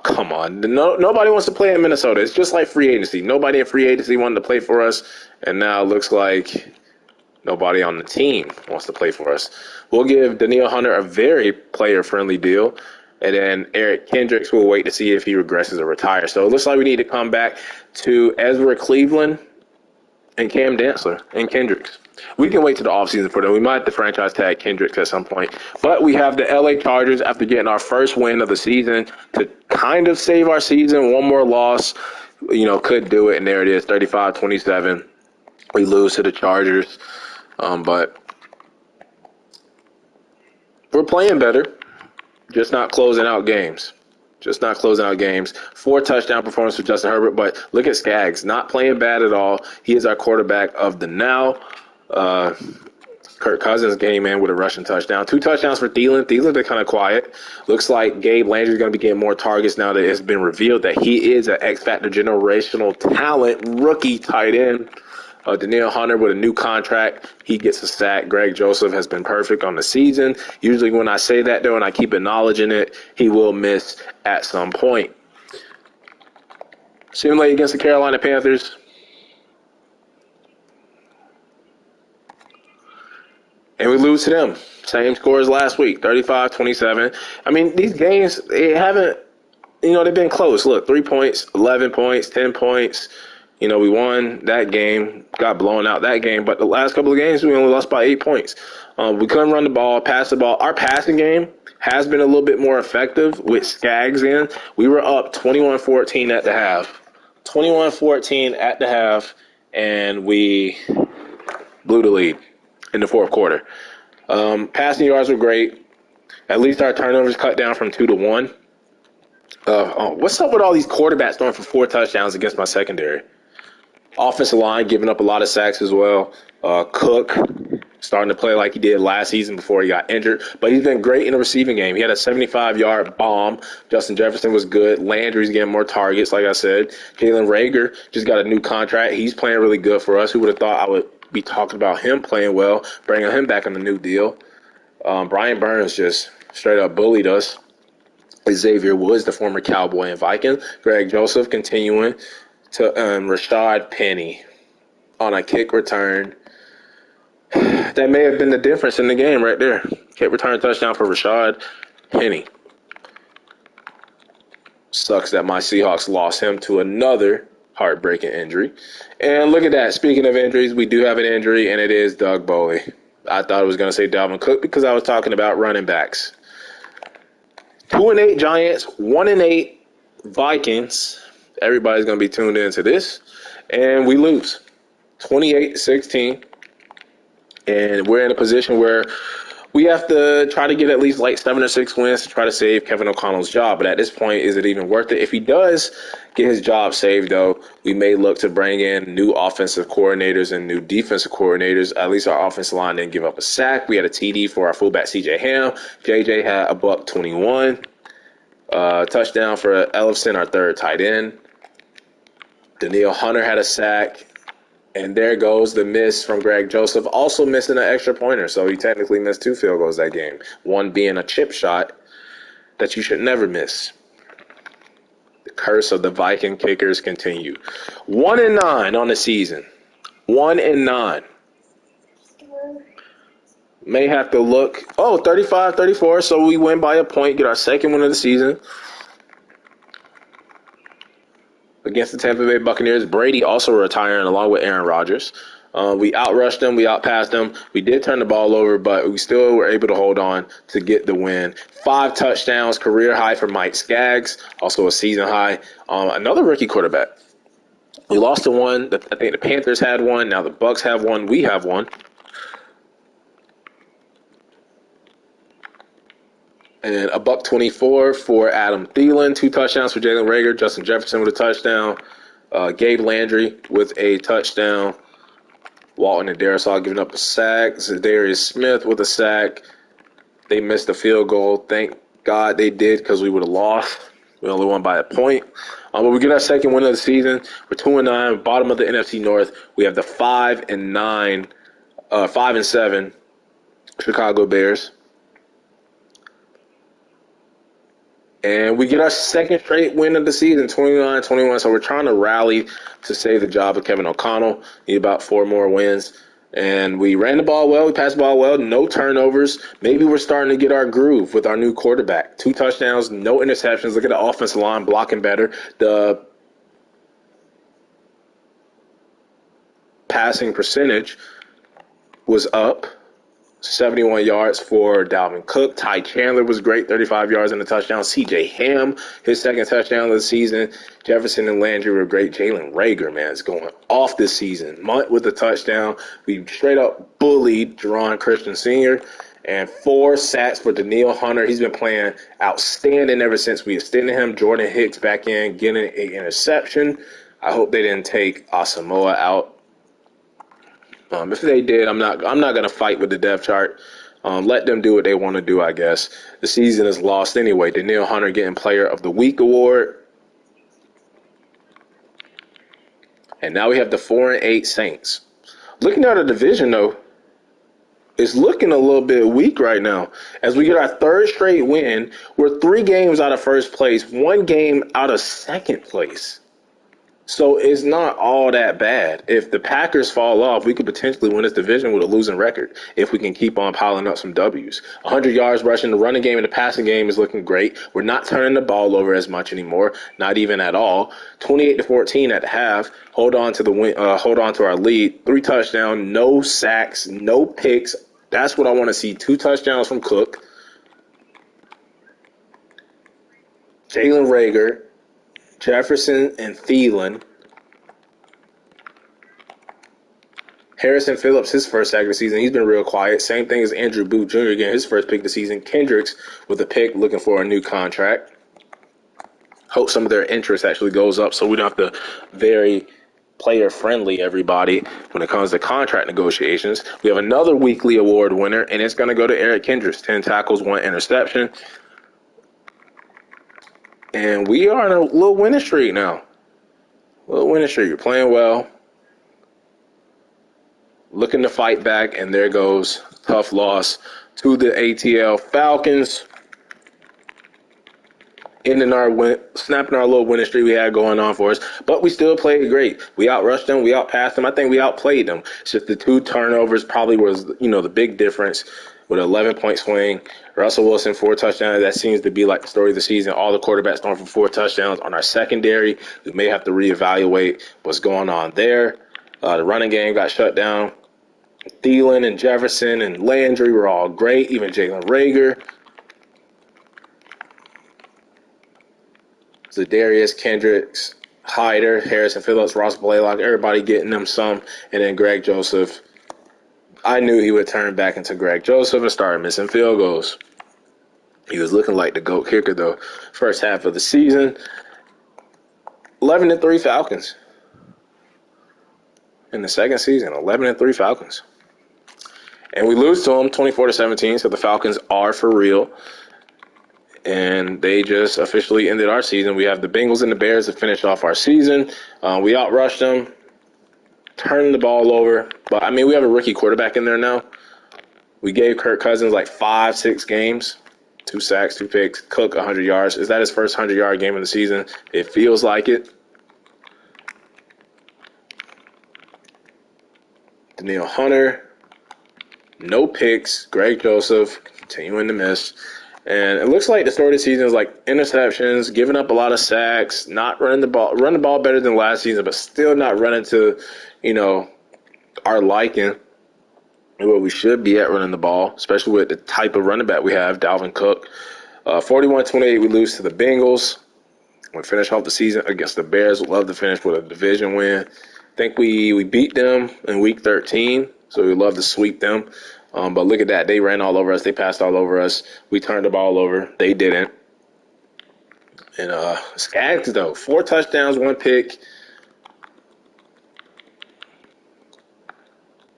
Come on. Nobody wants to play in Minnesota. It's just like free agency. Nobody in free agency wanted to play for us, and now it looks like nobody on the team wants to play for us. We'll give Daniil Hunter a very player-friendly deal. And then Eric Kendricks, we'll wait to see if he regresses or retires. So it looks like we need to come back to Ezra Cleveland and Cam Dantzler and Kendricks. We can wait to the offseason for them. We might have to franchise tag Kendricks at some point. But we have the LA Chargers after getting our first win of the season to kind of save our season. One more loss, could do it. And there it is, 35-27. We lose to the Chargers. But we're playing better, just not closing out games. 4 touchdown performance for Justin Herbert. But look at Skaggs, not playing bad at all. He is our quarterback of the now. Kirk Cousins came in with a rushing touchdown. 2 touchdowns for Thielen. Thielen's been kind of quiet. Looks like Gabe Landry's going to be getting more targets now that it's been revealed that he is an X-Factor generational talent rookie tight end. Danielle Hunter with a new contract, he gets a sack. Greg Joseph has been perfect on the season. Usually when I say that, though, and I keep acknowledging it, he will miss at some point. Simulate against the Carolina Panthers. And we lose to them. Same score as last week, 35-27. I mean, these games, they haven't, they've been close. Look, 3 points, 11 points, 10 points. We won that game, got blown out that game. But the last couple of games, we only lost by 8 points. We couldn't run the ball, pass the ball. Our passing game has been a little bit more effective with Skaggs in. We were up 21-14 at the half. 21-14 at the half, and we blew the lead in the fourth quarter. Passing yards were great. At least our turnovers cut down from 2 to 1. What's up with all these quarterbacks throwing for 4 touchdowns against my secondary? Offensive line giving up a lot of sacks as well. Cook starting to play like he did last season before he got injured. But he's been great in the receiving game. He had a 75-yard bomb. Justin Jefferson was good. Landry's getting more targets, like I said. Jalen Reagor just got a new contract. He's playing really good for us. Who would have thought I would be talking about him playing well, bringing him back on the new deal. Brian Burns just straight up bullied us. Xavier Woods, the former Cowboy and Viking. Greg Joseph continuing to Rashad Penny on a kick return. That may have been the difference in the game right there. Kick return touchdown for Rashad Penny. Sucks that my Seahawks lost him to another heartbreaking injury. And look at that. Speaking of injuries, we do have an injury, and it is Doug Bowley. I thought I was going to say Dalvin Cook because I was talking about running backs. 2-8 Giants, 1-8 Vikings. Everybody's going to be tuned into this. And we lose 28-16. And we're in a position where we have to try to get at least like 7 or 6 wins to try to save Kevin O'Connell's job. But at this point, is it even worth it? If he does get his job saved, though, we may look to bring in new offensive coordinators and new defensive coordinators. At least our offensive line didn't give up a sack. We had a TD for our fullback, C.J. Ham. J.J. had a $121. Touchdown for Ellison, our third tight end. Danielle Hunter had a sack. And there goes the miss from Greg Joseph, also missing an extra pointer. So he technically missed 2 field goals that game, one being a chip shot that you should never miss. The curse of the Viking kickers continue. 1-9 on the season. 1-9. May have to look. 35-34. So we win by a point, get our second win of the season. Against the Tampa Bay Buccaneers, Brady also retiring along with Aaron Rodgers. We outrushed them. We outpassed them. We did turn the ball over, but we still were able to hold on to get the win. 5 touchdowns, career high for Mike Skaggs, also a season high. Another rookie quarterback. We lost to one. I think the Panthers had one. Now the Bucs have one. We have one. And a $124 for Adam Thielen, 2 touchdowns for Jalen Reagor, Justin Jefferson with a touchdown, Gabe Landry with a touchdown, Walton and Darisaw giving up a sack, Zadarius Smith with a sack. They missed a field goal. Thank God they did because we would have lost. We only won by a point. But we get our second win of the season. We're 2-9, bottom of the NFC North. We have the 5-7 Chicago Bears. And we get our second straight win of the season, 29-21. So we're trying to rally to save the job of Kevin O'Connell. Need about 4 more wins. And we ran the ball well. We passed the ball well. No turnovers. Maybe we're starting to get our groove with our new quarterback. 2 touchdowns, no interceptions. Look at the offensive line blocking better. The passing percentage was up. 71 yards for Dalvin Cook. Ty Chandler was great, 35 yards and a touchdown. C.J. Ham, his second touchdown of the season. Jefferson and Landry were great. Jalen Reagor, man, is going off this season. Munt with a touchdown. We straight up bullied Jerron Christian Sr. And 4 sacks for Daniil Hunter. He's been playing outstanding ever since we extended him. Jordan Hicks back in, getting an interception. I hope they didn't take Asamoah out. If they did, I'm not going to fight with the depth chart. Let them do what they want to do, I guess. The season is lost anyway. Daniil Hunter getting Player of the Week award. And now we have the 4-8 Saints. Looking at the division, though, it's looking a little bit weak right now. As we get our 3rd straight win, we're 3 games out of first place, 1 game out of second place. So it's not all that bad. If the Packers fall off, we could potentially win this division with a losing record if we can keep on piling up some W's. 100 yards rushing. The running game and the passing game is looking great. We're not turning the ball over as much anymore, not even at all. 28-14 at the half. Hold on to the win. Hold on to our lead. 3 touchdowns, no sacks, no picks. That's what I want to see. 2 touchdowns from Cook. Jalen Reagor, Jefferson, and Thielen. Harrison Phillips, his first sack of the season. He's been real quiet. Same thing as Andrew Booth Jr. getting his first pick of the season. Kendricks with a pick, looking for a new contract. Hope some of their interest actually goes up so we don't have to very player-friendly everybody when it comes to contract negotiations. We have another weekly award winner, and it's going to go to Eric Kendricks. 10 tackles, 1 interception. And we are on a little winning streak now. You're playing well. Looking to fight back, and there goes tough loss to the ATL Falcons. Snapping our little winning streak we had going on for us. But we still played great. We outrushed them. We outpassed them. I think we outplayed them. It's just the 2 turnovers probably was, the big difference with an 11-point swing. Russell Wilson, 4 touchdowns. That seems to be like the story of the season. All the quarterbacks throwing for 4 touchdowns. On our secondary, we may have to reevaluate what's going on there. The running game got shut down. Thielen and Jefferson and Landry were all great. Even Jalen Reagor. Zadarius, Kendricks, Hyder, Harrison Phillips, Ross Blaylock, everybody getting them some. And then Greg Joseph. I knew he would turn back into Greg Joseph and start missing field goals. He was looking like the GOAT kicker, though. First half of the season, 11-3 Falcons. In the second season, 11-3 Falcons. And we lose to them 24-17, so the Falcons are for real. And they just officially ended our season. We have the Bengals and the Bears to finish off our season. We outrushed them, turning the ball over. But, we have a rookie quarterback in there now. We gave Kirk Cousins like 5-6 games, 2 sacks, 2 picks, Cook 100 yards. Is that his first 100-yard game of the season? It feels like it. Daniil Hunter, no picks. Greg Joseph continuing to miss. And it looks like the story of the season is like interceptions, giving up a lot of sacks, not running the ball, run the ball better than last season, but still not running to, our liking and where we should be at running the ball, especially with the type of running back we have, Dalvin Cook. 41-28, we lose to the Bengals. We finish off the season against the Bears. We'd love to finish with a division win. I think we beat them in week 13, so we'd love to sweep them. But look at that. They ran all over us. They passed all over us. We turned the ball over. They didn't. And Skaggs, though, 4 touchdowns, 1 pick.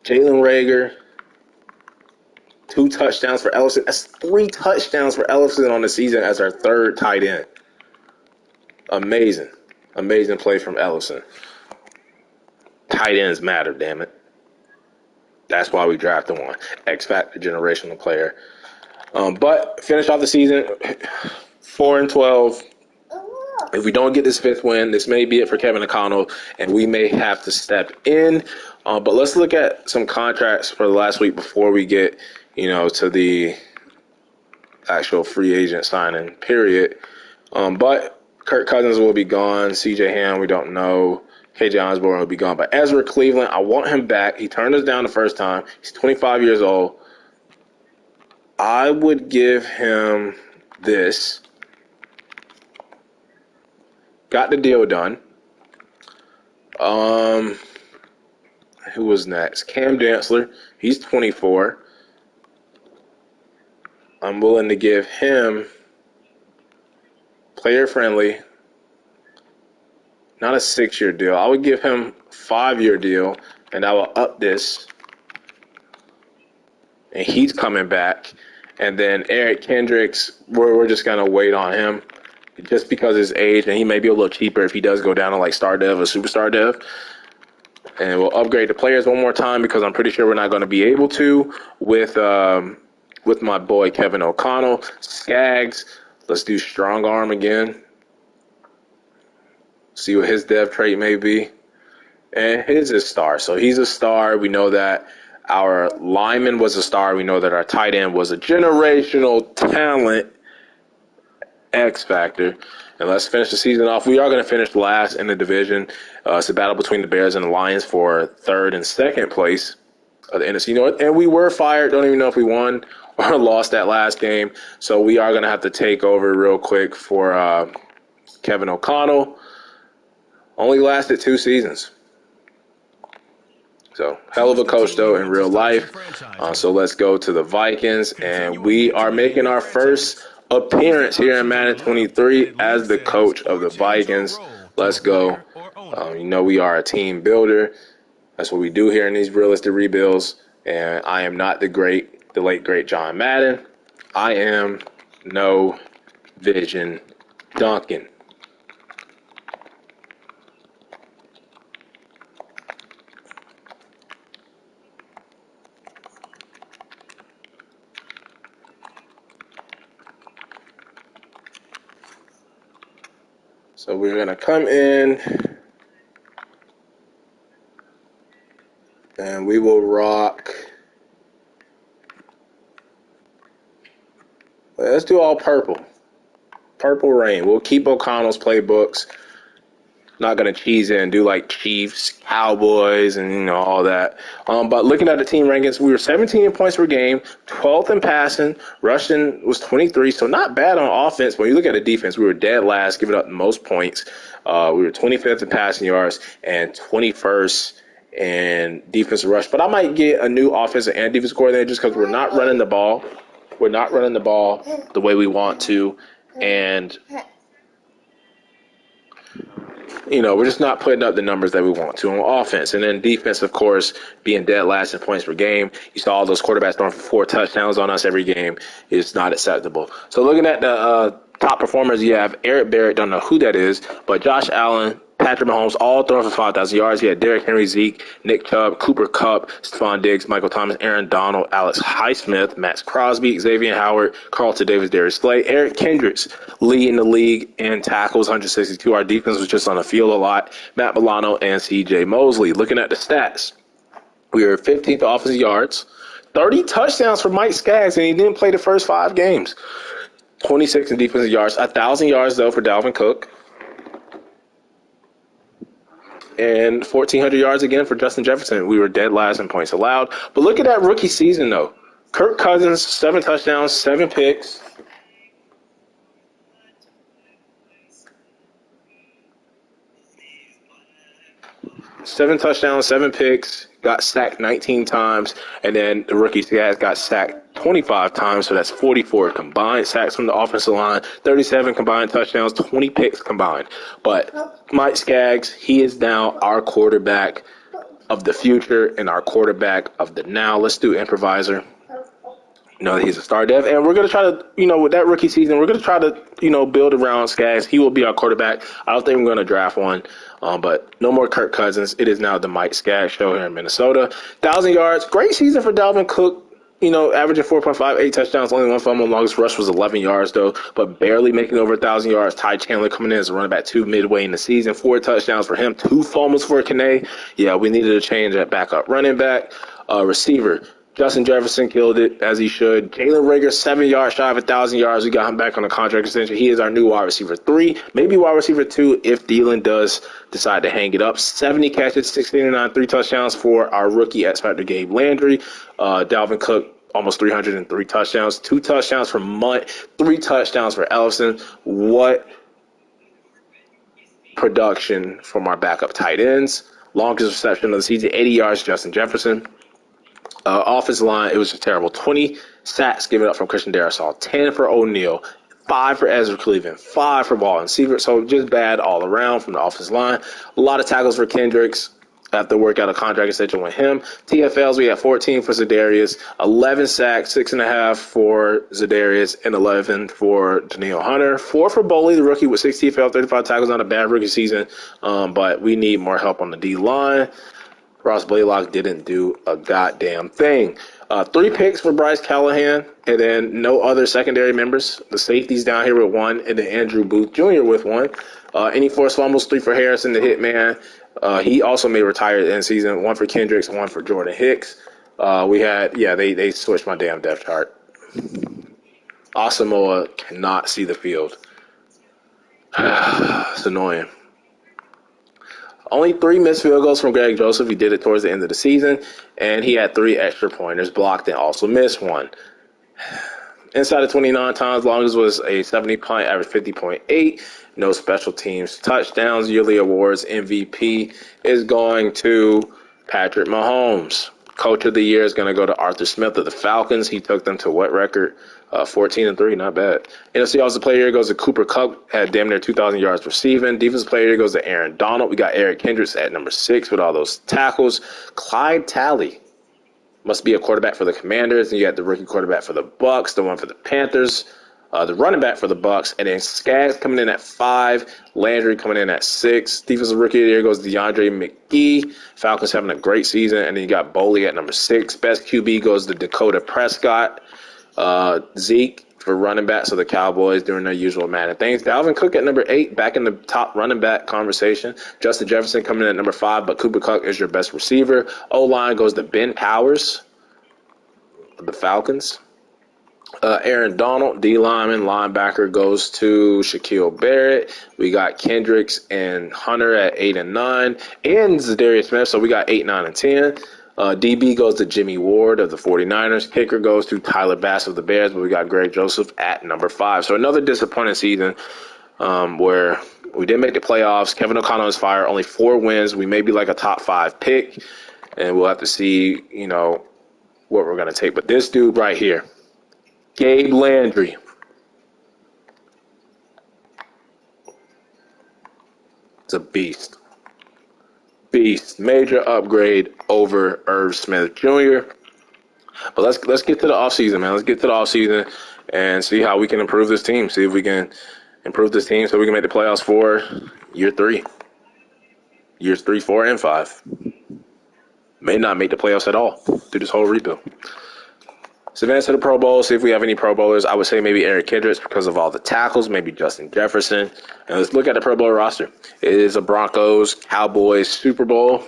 Jalen Reagor, 2 touchdowns for Ellison. That's 3 touchdowns for Ellison on the season as our 3rd tight end. Amazing. Amazing play from Ellison. Tight ends matter, damn it. That's why we drafted one. X-Factor generational player. But finish off the season 4-12. If we don't get this 5th win, this may be it for Kevin O'Connell, and we may have to step in But let's look at some contracts for the last week before we get, to the actual free agent signing period. But Kirk Cousins will be gone. C.J. Ham, we don't know. KJ Osborne will be gone. But Ezra Cleveland, I want him back. He turned us down the first time. He's 25 years old. I would give him this. Got the deal done. Who was next? Cam Dantzler. He's 24. I'm willing to give him player friendly. Not a 6-year deal. I would give him a 5-year deal, and I will up this. And he's coming back. And then Eric Kendricks, we're just going to wait on him just because of his age, and he may be a little cheaper if he does go down to like star dev or superstar dev. And we'll upgrade the players one more time because I'm pretty sure we're not going to be able to with my boy Kevin O'Connell. Skaggs, let's do strong arm again. See what his dev trait may be. And his is star. So he's a star. We know that our lineman was a star. We know that our tight end was a generational talent X factor. And let's finish the season off. We are going to finish last in the division. It's a battle between the Bears and the Lions for third and second place of the NFC North. And we were fired. Don't even know if we won or lost that last game. So we are going to have to take over real quick for Kevin O'Connell. Only lasted 2 seasons. So, hell of a coach, though, in real life. So, let's go to the Vikings. And we are making our first appearance here in Madden 23 as the coach of the Vikings. Let's go. We are a team builder. That's what we do here in these realistic rebuilds. And I am not the late, great John Madden. I am no Vision Duncan. So we're going to come in and we will rock. Let's do all purple. Purple Rain. We'll keep O'Connell's playbooks. Not going to cheese in and do like Chiefs, Cowboys, and all that. But looking at the team rankings, we were 17 in points per game, 12th in passing. Rushing was 23, so not bad on offense. When you look at the defense, we were dead last, giving up the most points. We were 25th in passing yards and 21st in defensive rush. But I might get a new offensive and defensive coordinator just because we're not running the ball. We're not running the ball the way we want to, and we're just not putting up the numbers that we want to on offense. And then defense, of course, being dead last in points per game. You saw all those quarterbacks throwing for 4 touchdowns on us every game. Is not acceptable. So looking at the top performers, you have Eric Barrett, don't know who that is, but Josh Allen, Patrick Mahomes, all throwing for 5,000 yards. He had Derrick Henry, Zeke, Nick Chubb, Cooper Kupp, Stephon Diggs, Michael Thomas, Aaron Donald, Alex Highsmith, Max Crosby, Xavier Howard, Carlton Davis, Darius Slay, Eric Kendricks leading the league in tackles, 162. Our defense was just on the field a lot. Matt Milano and C.J. Mosley. Looking at the stats, we were 15th offensive yards, 30 touchdowns for Mike Skaggs, and he didn't play the first 5 games. 26 in defensive yards, 1,000 yards, though, for Dalvin Cook. And 1,400 yards again for Justin Jefferson. We were dead last in points allowed. But look at that rookie season, though. Kirk Cousins, 7 touchdowns, 7 picks. Seven touchdowns, 7 picks, got sacked 19 times, and then the rookie Skaggs got sacked 25 times, so that's 44 combined sacks from the offensive line, 37 combined touchdowns, 20 picks combined. But Mike Skaggs, he is now our quarterback of the future and our quarterback of the now. Let's do improviser. He's a star dev, and we're going to try to, with that rookie season, we're going to try to, build around Skaggs. He will be our quarterback. I don't think we're going to draft one, but no more Kirk Cousins. It is now the Mike Skaggs show here in Minnesota. 1,000 yards, great season for Dalvin Cook. averaging 4.5, 8 touchdowns, only one fumble. Longest rush was 11 yards, though, but barely making over 1,000 yards. Ty Chandler coming in as a running back 2 midway in the season. 4 touchdowns for him, 2 fumbles for Kane. Yeah, we needed to change that backup running back. Receiver, Justin Jefferson killed it, as he should. Jalen Rager, 7 yards shy of 1,000 yards. We got him back on a contract extension. He is our new wide receiver 3, maybe wide receiver 2 if Thielen does decide to hang it up. 70 catches, 69, 3 touchdowns for our rookie X Factor Gabe Landry. Dalvin Cook, almost 303 touchdowns. 2 touchdowns for Munt, 3 touchdowns for Ellison. What production from our backup tight ends. Longest reception of the season, 80 yards, Justin Jefferson. Offensive line, it was just terrible. 20 sacks given up from Christian Darrisaw, 10 for O'Neal, 5 for Ezra Cleveland, 5 for Ball and Sievert. So just bad all around from the offensive line. A lot of tackles for Kendricks. Have to work out a contract extension with him. TFLs, we had 14 for Za'Darius, 11 sacks, 6.5 for Za'Darius, and 11 for Danielle Hunter. 4 for Boley, the rookie, with 6 TFL, 35 tackles. Not a bad rookie season, but we need more help on the D-line. Ross Blaylock didn't do a goddamn thing. 3 picks for Bryce Callahan, and then no other secondary members. The safeties down here with 1, and then Andrew Booth Jr. with 1. Any forced fumbles, 3 for Harrison, the hitman. He also may retire at the end of the season. 1 for Kendricks, 1 for Jordan Hicks. They switched my damn depth chart. Asamoah cannot see the field. It's annoying. Only 3 missed field goals from Greg Joseph. He did it towards the end of the season. And he had 3 extra pointers blocked and also missed 1. Inside of 29 times, longest was a 70 punt, average 50.8. No special teams touchdowns. Yearly awards, MVP is going to Patrick Mahomes. Coach of the year is going to go to Arthur Smith of the Falcons. He took them to what record? 14-3, not bad. NFC Offensive Player of the Year goes to Cooper Kupp, had damn near 2,000 yards receiving. Defensive Player of the Year goes to Aaron Donald. We got Eric Kendricks at number 6 with all those tackles. Clyde Talley must be a quarterback for the Commanders. And you got the rookie quarterback for the Bucks, the one for the Panthers, the running back for the Bucks, and then Skaggs coming in at 5, Landry coming in at 6. Defensive Rookie of the Year goes to DeAndre McGee. Falcons having a great season, and then you got Boley at number 6. Best QB goes to Dakota Prescott. Zeke for running backs of the Cowboys doing their usual Madden things. Dalvin Cook at number 8, back in the top running back conversation. Justin Jefferson coming in at number 5, but Cooper Kupp is your best receiver. O-line goes to Ben Powers of the Falcons. Aaron Donald, D lineman, linebacker, goes to Shaquille Barrett. We got Kendricks and Hunter at 8 and 9, and Zadarius Smith. So we got 8, 9, and 10. DB goes to Jimmy Ward of the 49ers. Kicker goes to Tyler Bass of the Bears, but we got Greg Joseph at number 5. So another disappointing season where we didn't make the playoffs. Kevin O'Connell is fired. Only 4 wins. We may be like a top 5 pick, and we'll have to see, what we're going to take. But this dude right here, Gabe Landry. It's a beast. Major upgrade over Irv Smith Jr. But let's get to the offseason, man. Let's get to the offseason and see how we can improve this team. See if we can improve this team so we can make the playoffs for year 3. Years 3, 4, and 5. May not make the playoffs at all through this whole rebuild. Let's advance to the Pro Bowl, see if we have any Pro Bowlers. I would say maybe Eric Kendricks because of all the tackles, maybe Justin Jefferson. And let's look at the Pro Bowl roster. It is a Broncos, Cowboys Super Bowl,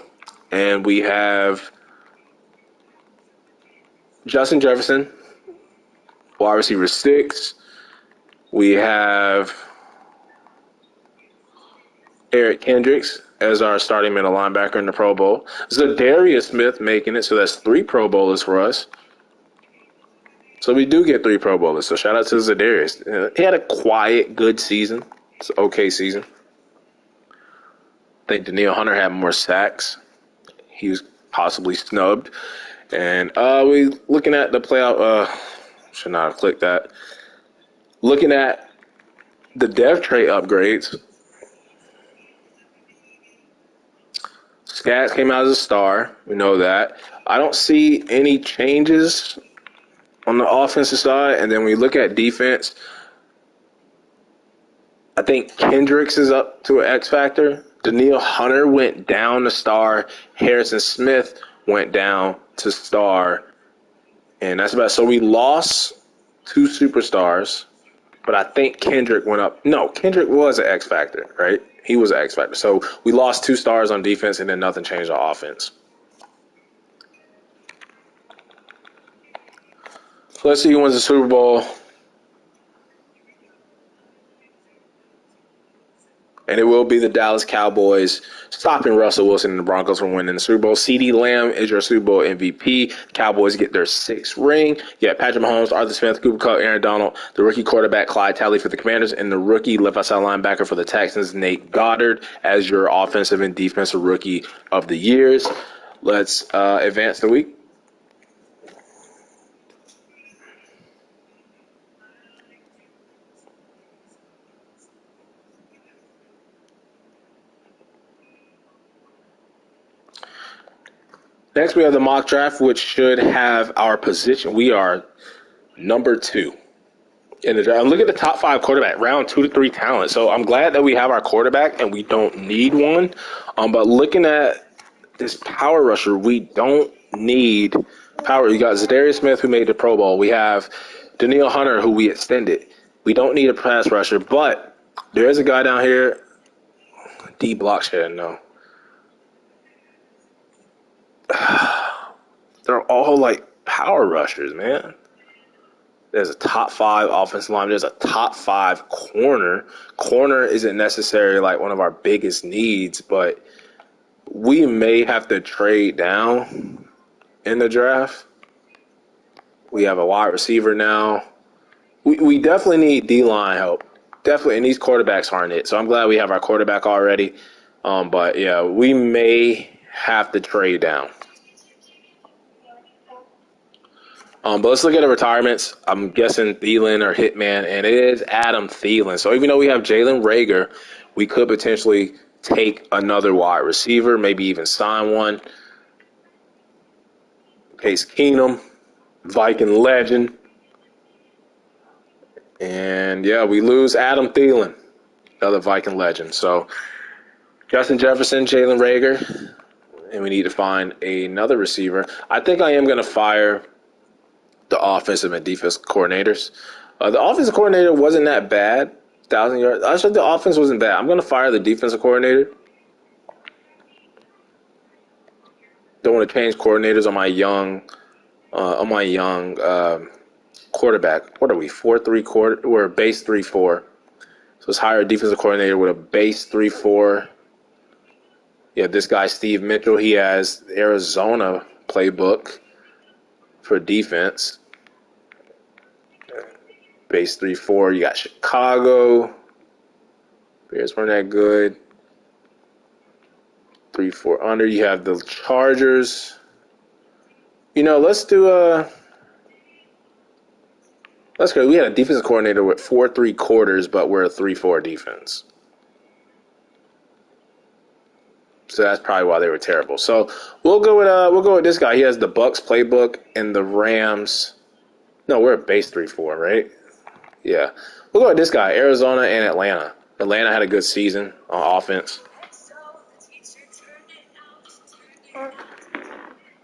and we have Justin Jefferson, wide receiver 6. We have Eric Kendricks as our starting middle linebacker in the Pro Bowl. Zadarius Smith making it, so that's 3 Pro Bowlers for us. So we do get 3 Pro Bowlers. So shout out to Zadarius. He had a quiet, good season. It's an okay season. I think Danielle Hunter had more sacks. He was possibly snubbed. And we looking at the playoff. Should not have clicked that. Looking at the depth trait upgrades. Skaggs came out as a star. We know that. I don't see any changes on the offensive side. And then when you look at defense, I think Kendricks is up to an X factor. Danielle Hunter went down to star. Harrison Smith went down to star. And that's about, so we lost 2 superstars, but I think Kendrick went up. No, Kendrick was an X factor, right? He was an X factor. So we lost 2 stars on defense, and then nothing changed on offense. So let's see who wins the Super Bowl. And it will be the Dallas Cowboys stopping Russell Wilson and the Broncos from winning the Super Bowl. CeeDee Lamb is your Super Bowl MVP. Cowboys get their 6th ring. You got Patrick Mahomes, Arthur Smith, Cooper Kupp, Aaron Donald, the rookie quarterback Clyde Talley for the Commanders, and the rookie left outside linebacker for the Texans, Nate Goddard, as your offensive and defensive rookie of the years. Let's advance the week. Next, we have the mock draft, which should have our position. We are number 2 in the draft. Look at the top 5 quarterback, round 2 to 3 talent. So I'm glad that we have our quarterback and we don't need one. But looking at this power rusher, we don't need power. You got Zadarius Smith, who made the Pro Bowl. We have Danielle Hunter, who we extended. We don't need a pass rusher, but there is a guy down here. D Blockshed, no. They're all like power rushers, man. There's a top 5 offensive line. There's a top 5 corner. Corner isn't necessarily like one of our biggest needs, but we may have to trade down in the draft. We have a wide receiver now. We definitely need D-line help. Definitely, and these quarterbacks aren't it. So I'm glad we have our quarterback already. But, yeah, we may have to trade down. But let's look at the retirements. I'm guessing Thielen or Hitman, and it is Adam Thielen. So even though we have Jalen Reagor, we could potentially take another wide receiver, maybe even sign one. Case Keenum, Viking legend. And, yeah, we lose Adam Thielen, another Viking legend. So Justin Jefferson, Jalen Reagor, and we need to find another receiver. I think I am going to fire the offensive and defensive coordinators. The offensive coordinator wasn't that bad. 1,000 yards. I said the offense wasn't bad. I'm going to fire the defensive coordinator. Don't want to change coordinators on my young quarterback. What are we? 4-3 quarter. We're base 3-4. So let's hire a defensive coordinator with a base 3-4. Yeah, this guy Steve Mitchell. He has the Arizona playbook for defense. Base 3-4. You got Chicago. Bears weren't that good. 3-4 under. You have the Chargers. You know, let's go. We had a defensive coordinator with 4-3 quarters, but we're a 3-4 defense. So that's probably why they were terrible. So we'll go with this guy. He has the Bucks playbook and the Rams. No, we're at base 3-4, right? Yeah. We'll go with this guy, Arizona and Atlanta. Atlanta had a good season on offense.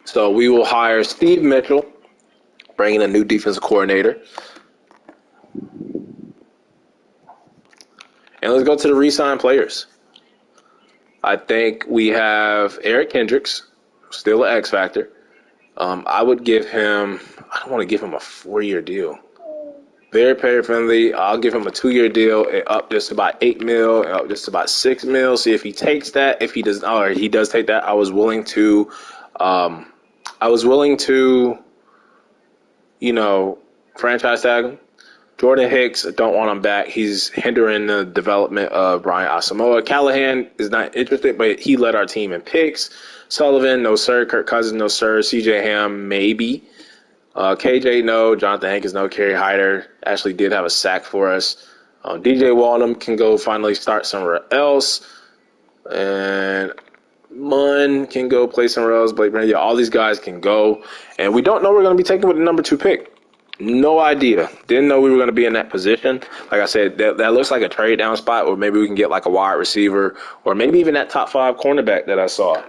So we will hire Steve Mitchell, bring in a new defensive coordinator. And let's go to the re-sign players. I think we have Eric Kendricks, still an X factor. I would give him, I don't want to give him a 4-year deal. Very player friendly. I'll give him a 2-year deal up just to about $8 million, up just to about $6 million. See if he takes that. If he does, or he does take that, I was willing to, franchise tag him. Jordan Hicks, don't want him back. He's hindering the development of Brian Asamoah. Callahan is not interested, but he led our team in picks. Sullivan, no sir. Kirk Cousins, no sir. CJ Ham, maybe. KJ, no. Jonathan Hankins, no. Kerry Hyder actually did have a sack for us. DJ Waldham can go finally start somewhere else. And Munn can go play somewhere else. Blake Brandon, all these guys can go. And we don't know we're going to be taken with the number 2 pick. No idea. Didn't know we were going to be in that position. Like I said, that looks like a trade down spot, or maybe we can get like a wide receiver, or maybe even that top 5 cornerback that I saw.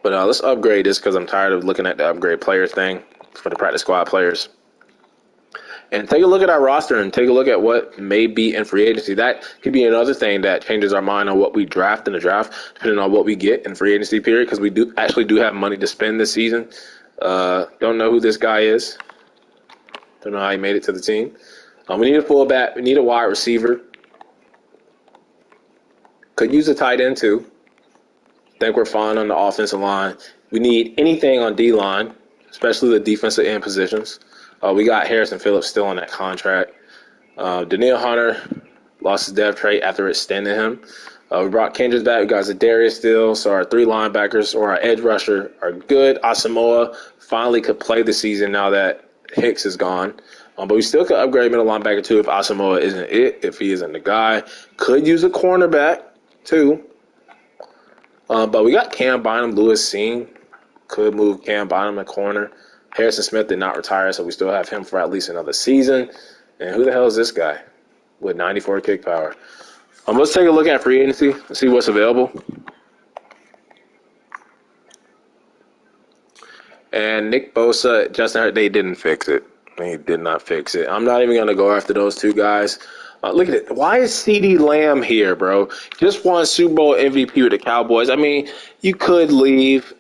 But let's upgrade this because I'm tired of looking at the upgrade players thing for the practice squad players. And take a look at our roster and take a look at what may be in free agency. That could be another thing that changes our mind on what we draft in the draft, depending on what we get in free agency period, because we do have money to spend this season. Don't know who this guy is. Don't know how he made it to the team. We need a fullback. We need a wide receiver. Could use a tight end too. Think we're fine on the offensive line. We need anything on D-line, especially the defensive end positions. We got Harrison Phillips still on that contract. Daniil Hunter lost his depth trait after extending him. We brought Kendricks back. We got Zadarius still. So our 3 linebackers or our edge rusher are good. Asamoah finally could play the season now that Hicks is gone. But we still could upgrade middle linebacker too if Asamoah isn't it, if he isn't the guy. Could use a cornerback too. But we got Cam Bynum, Lewis Seen. Could move Cam Bynum in corner. Harrison Smith did not retire, so we still have him for at least another season. And who the hell is this guy with 94 kick power? Let's take a look at free agency and see what's available. And Nick Bosa, Justin Hurt, they didn't fix it. They did not fix it. I'm not even going to go after those 2 guys. Look at it. Why is CeeDee Lamb here, bro? Just won Super Bowl MVP with the Cowboys. I mean, you could leave,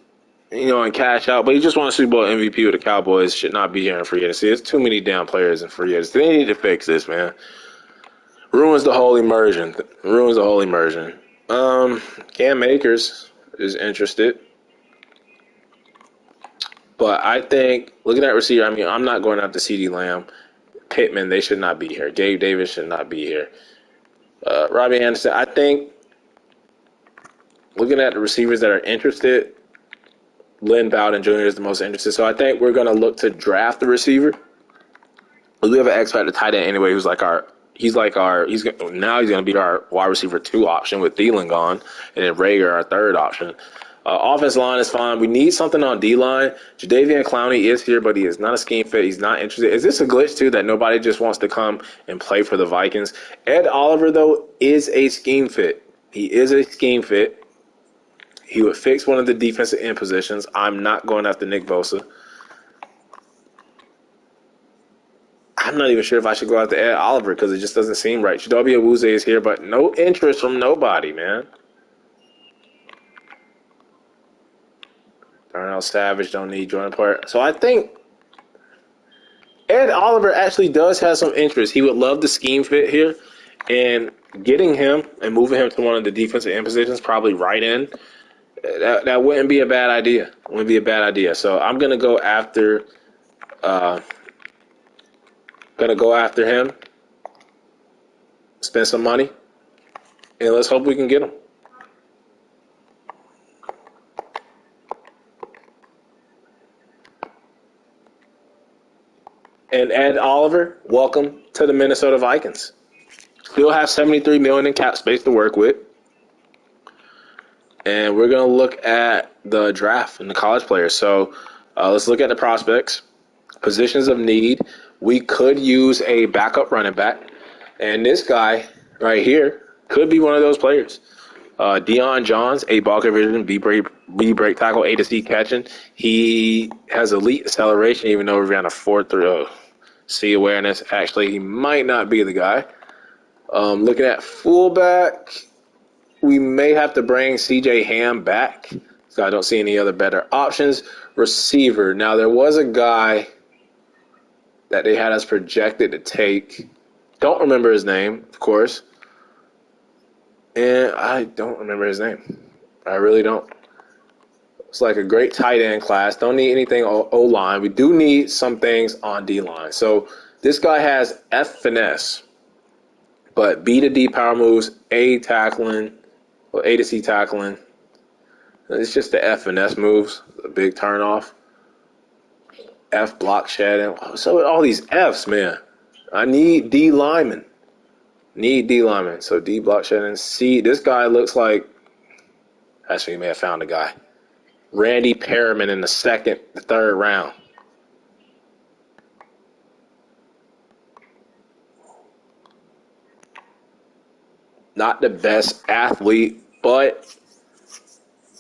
and cash out, but he just won a Super Bowl MVP with the Cowboys. Should not be here in free agency. There's too many damn players in free agency. They need to fix this, man. Ruins the whole immersion. Cam Akers is interested. But I think, looking at receiver, I'm not going after CeeDee Lamb. Pittman, they should not be here. Gabe Davis should not be here. Robbie Anderson, I think, looking at the receivers that are interested, Lynn Bowden Jr. is the most interested. So I think we're going to look to draft the receiver. We have an X-Factor tight end anyway who's he's going to be our wide receiver 2 option with Thielen gone, and then Rager our 3rd option. Offense line is fine. We need something on D-line. Jadeveon Clowney is here, but he is not a scheme fit. He's not interested. Is this a glitch, too, that nobody just wants to come and play for the Vikings? Ed Oliver, though, is a scheme fit. He is a scheme fit. He would fix one of the defensive end positions. I'm not going after Nick Bosa. I'm not even sure if I should go after Ed Oliver because it just doesn't seem right. Chidobe Awuzie is here, but no interest from nobody, man. Darnell Savage don't need Jordan Poyer. So I think Ed Oliver actually does have some interest. He would love the scheme fit here. And getting him and moving him to one of the defensive end positions, probably right in, that wouldn't be a bad idea. Wouldn't be a bad idea. So I'm going to go after him, spend some money, and let's hope we can get him. And Ed Oliver, welcome to the Minnesota Vikings. Still have $73 million in cap space to work with. And we're going to look at the draft and the college players. So let's look at the prospects. Positions of need. We could use a backup running back. And this guy right here could be one of those players. Deion Johns, A ball conversion, B break tackle, A to C catching. He has elite acceleration, even though we ran a 4.3 C awareness. Actually, he might not be the guy. Looking at fullback, we may have to bring C.J. Ham back. So I don't see any other better options. Receiver. Now, there was a guy that they had us projected to take. Don't remember his name, of course. And I don't remember his name. I really don't. It's like a great tight end class. Don't need anything O-line. We do need some things on D-line. So this guy has F finesse, but B to D power moves, A tackling, or A to C tackling. It's just the F finesse moves, a big turnoff. F block shedding. So all these Fs, man. I need D linemen. So D block shedding. C, this guy looks like, actually, you may have found a guy. Randy Perriman in the 3rd round. Not the best athlete, but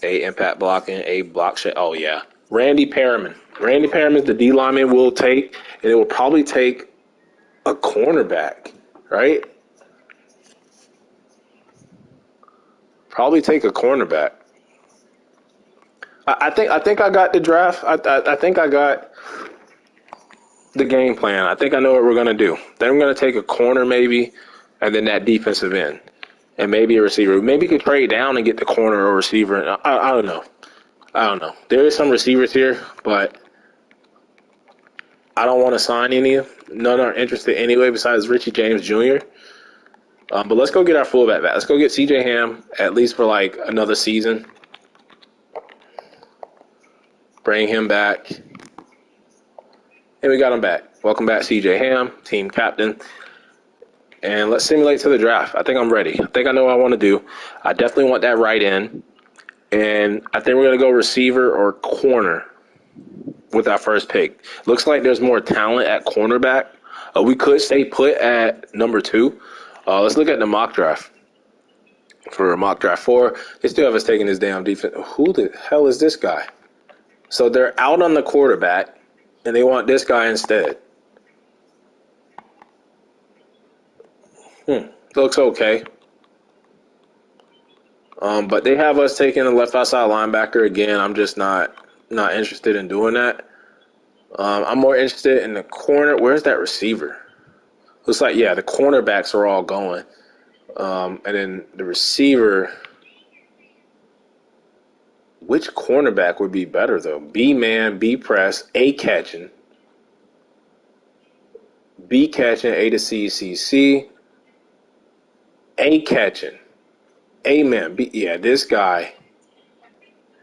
A, impact blocking. A, block shot. Oh, yeah. Randy Perriman. Randy Perriman, the D lineman, will take, and it will probably take a cornerback, right? Probably take a cornerback. I think I got the draft. I think I got the game plan. I think I know what we're gonna do. Then I'm gonna take a corner maybe, and then that defensive end, and maybe a receiver. Maybe you could trade down and get the corner or receiver. I don't know. I don't know. There is some receivers here, but I don't want to sign any. None are interested anyway, besides Richie James Jr. But let's go get our fullback back. Let's go get C.J. Ham at least for like another season. Bring him back. And we got him back. Welcome back, C.J. Ham, team captain. And let's simulate to the draft. I think I'm ready. I think I know what I want to do. I definitely want that right end. And I think we're going to go receiver or corner with our first pick. Looks like there's more talent at cornerback. We could stay put at number 2. Let's look at the mock draft. For mock draft 4, they still have us taking this damn defense. Who the hell is this guy? So they're out on the quarterback, and they want this guy instead. Looks okay. But they have us taking a left outside linebacker again. I'm just not interested in doing that. I'm more interested in the corner. Where's that receiver? Looks like, yeah, the cornerbacks are all going. And then the receiver, which cornerback would be better, though? B-man, B-press, A catching. B catching, A to C, C, C. A catching. A-man, B. Yeah, this guy,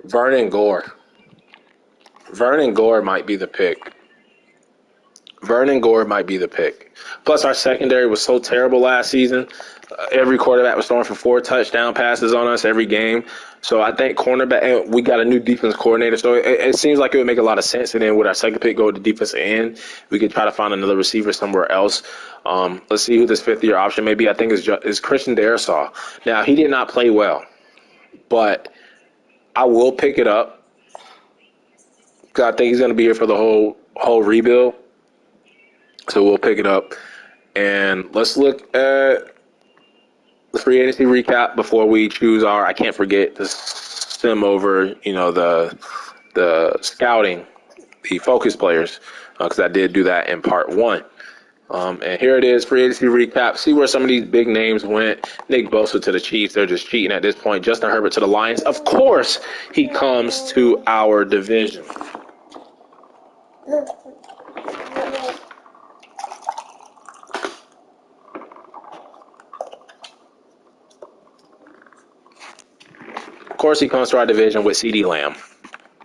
Vernon Gore. Vernon Gore might be the pick. Vernon Gore might be the pick. Plus, our secondary was so terrible last season. Every quarterback was throwing for 4 touchdown passes on us every game. So I think cornerback, and we got a new defense coordinator. So it seems like it would make a lot of sense. And then with our second pick, go to defensive end. We could try to find another receiver somewhere else. Let's see who this 5th-year option may be. I think is Christian Darrisaw. Now, he did not play well, but I will pick it up. I think he's going to be here for the whole rebuild. So we'll pick it up. And let's look at the free agency recap before we choose our, I can't forget to skim over, the scouting, the focus players, because I did do that in part 1. And here it is, free agency recap. See where some of these big names went. Nick Bosa to the Chiefs. They're just cheating at this point. Justin Herbert to the Lions. Of course, he comes to our division. Of course, he comes to our division with CeeDee Lamb.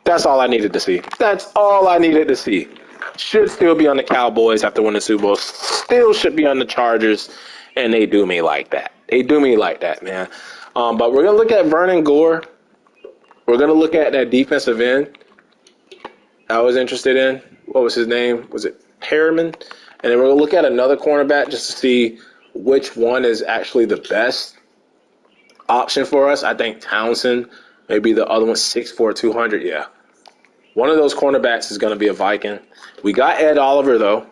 That's all I needed to see. That's all I needed to see. Should still be on the Cowboys after winning the Super Bowl. Still should be on the Chargers, and they do me like that. They do me like that, man. But we're going to look at Vernon Gore. We're going to look at that defensive end I was interested in. What was his name? Was it Perriman? And then we're going to look at another cornerback just to see which one is actually the best option for us. I think Townsend, maybe the other one, 6'4", 200. Yeah. One of those cornerbacks is going to be a Viking. We got Ed Oliver, though.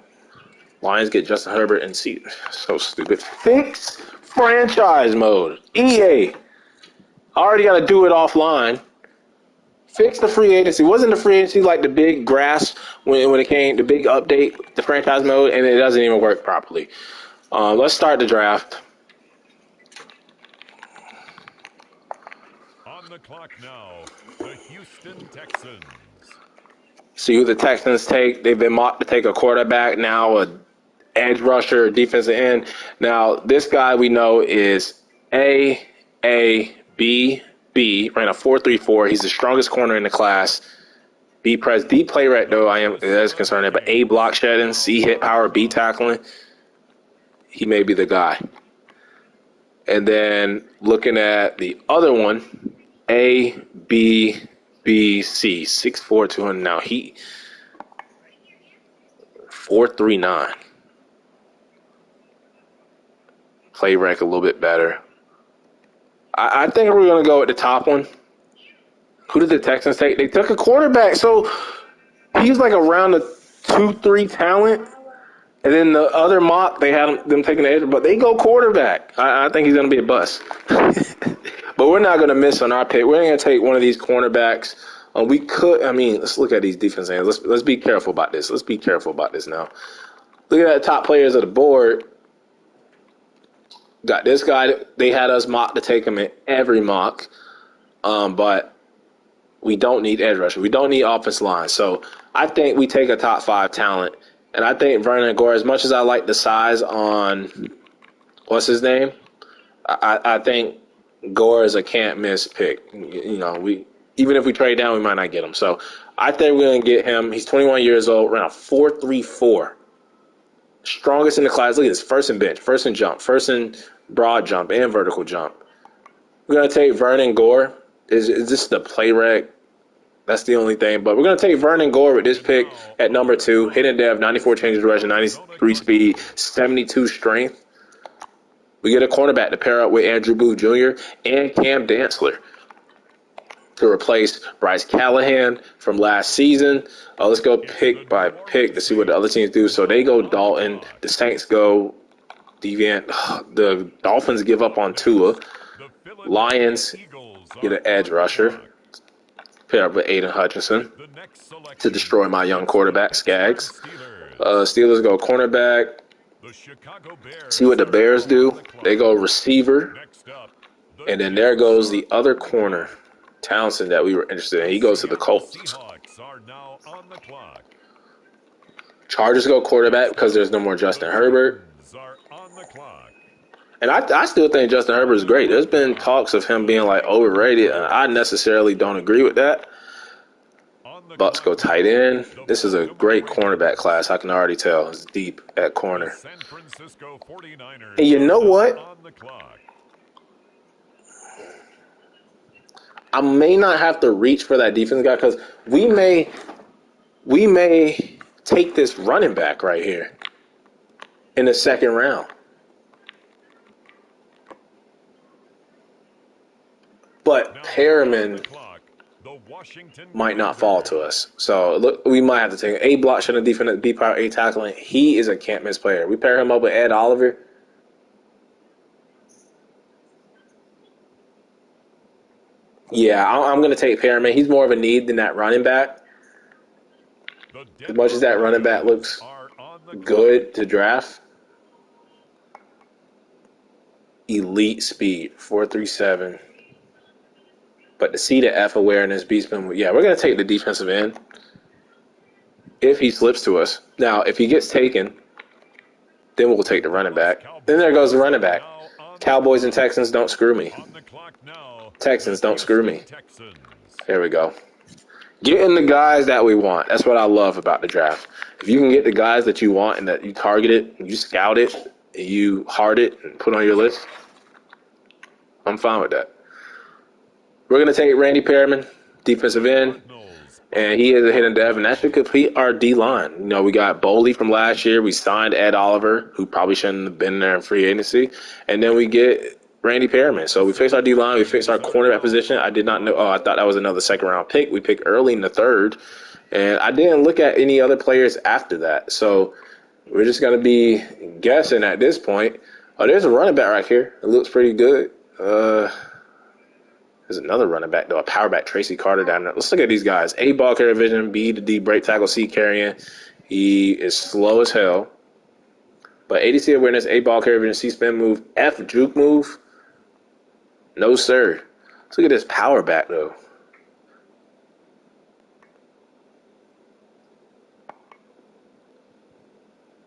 Lions get Justin Herbert and see. So stupid. Fix franchise mode. EA. Already got to do it offline. Fix the free agency. Wasn't the free agency like the big grass when it came, the big update, the franchise mode, and it doesn't even work properly. Let's start the draft. On the clock now, the Houston Texans. See who the Texans take. They've been mocked to take a quarterback, now a edge rusher, defensive end. Now, this guy we know is A, B, ran a 4.34. He's the strongest corner in the class. B press, D play right though. I am as concerned, but A block shedding, C hit power, B tackling. He may be the guy. And then looking at the other one, A, B, C, 6'4", 200. Now he 4.39. Play rec a little bit better. I think we're gonna go with the top one. Who did the Texans take? They took a quarterback. So he's like around the 2-3 talent. And then the other mock, they had them taking the edge, but they go quarterback. I think he's going to be a bust. But we're not going to miss on our pick. We're going to take one of these cornerbacks. We could, I mean, let's look at these defense ends. Let's be careful about this. Let's be careful about this now. Look at the top players of the board. Got this guy. They had us mock to take him in every mock. But we don't need edge rusher. We don't need offensive line. So I think we take a top 5 talent. And I think Vernon Gore, as much as I like the size on, what's his name? I think Gore is a can't miss pick. You know, even if we trade down, we might not get him. So I think we're going to get him. He's 21 years old, around 4.34. Strongest in the class. Look at this. First in bench, first in jump, first in broad jump and vertical jump. We're going to take Vernon Gore. Is this the play rec? That's the only thing. But we're going to take Vernon Gore with this pick at number 2. Hidden dev, 94 change of direction, 93 speed, 72 strength. We get a cornerback to pair up with Andrew Booth Jr. and Cam Dantzler to replace Bryce Callahan from last season. Let's go pick by pick to see what the other teams do. So they go Dalton. The Saints go Deviant. The Dolphins give up on Tua. Lions get an edge rusher. Pair up with Aiden Hutchinson to destroy my young quarterback, Skaggs. Steelers go cornerback. See what the Bears do. They go receiver. And then there goes the other corner, Townsend, that we were interested in. He goes to the Colts. Chargers go quarterback because there's no more Justin Herbert. And I still think Justin Herbert is great. There's been talks of him being like overrated, and I necessarily don't agree with that. Bucks go tight end. This is a great cornerback class. I can already tell. It's deep at corner. And you know what? I may not have to reach for that defense guy because we may take this running back right here in the second round. But Perriman might not fall to us. So look, we might have to take A block, shouldn't defend B power, A tackling. He is a can't miss player. We pair him up with Ed Oliver. Yeah, I'm going to take Perriman. He's more of a need than that running back. As much as that running back looks good to draft. Elite speed, 4.37. But the C to F awareness beats him. Yeah, we're going to take the defensive end if he slips to us. Now, if he gets taken, then we'll take the running back. Then there goes the running back. Cowboys and Texans, don't screw me. Texans, don't screw me. There we go. Getting the guys that we want. That's what I love about the draft. If you can get the guys that you want and that you target it, you scout it, and you heart it and put on your list, I'm fine with that. We're going to take Randy Perriman, defensive end, and he is a hidden dev, and that should complete our D-line. You know, we got Boley from last year. We signed Ed Oliver, who probably shouldn't have been there in free agency, and then we get Randy Perriman. So we fixed our D-line. We fixed our cornerback position. I did not know. I thought that was another second-round pick. We picked early in the third, and I didn't look at any other players after that. So we're just going to be guessing at this point. Oh, there's a running back right here. It looks pretty good. There's another running back, though, a power back, Tracy Carter down there. Let's look at these guys. A, ball carrier vision. B, to D, break tackle. C, carrying. He is slow as hell. But ADC awareness, A, ball carrier vision. C, spin move. F, juke move. No, sir. Let's look at this power back, though.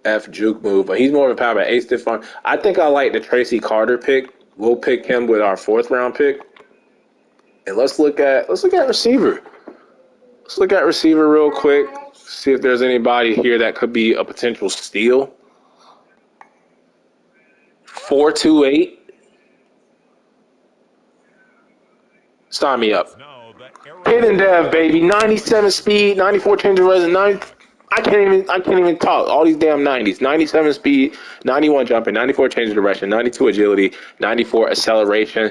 F, juke move. But he's more of a power back. A, stiff arm. I think I like the Tracy Carter pick. We'll pick him with our 4th-round pick. And let's look at receiver. Let's look at receiver real quick. See if there's anybody here that could be a potential steal. 4.28. Sign me up. Hidden dev, baby. 97 speed, 94 change of resin, 90. I can't even talk. All these damn 90s. 97 speed, 91 jumping, 94 change of direction, 92 agility, 94 acceleration.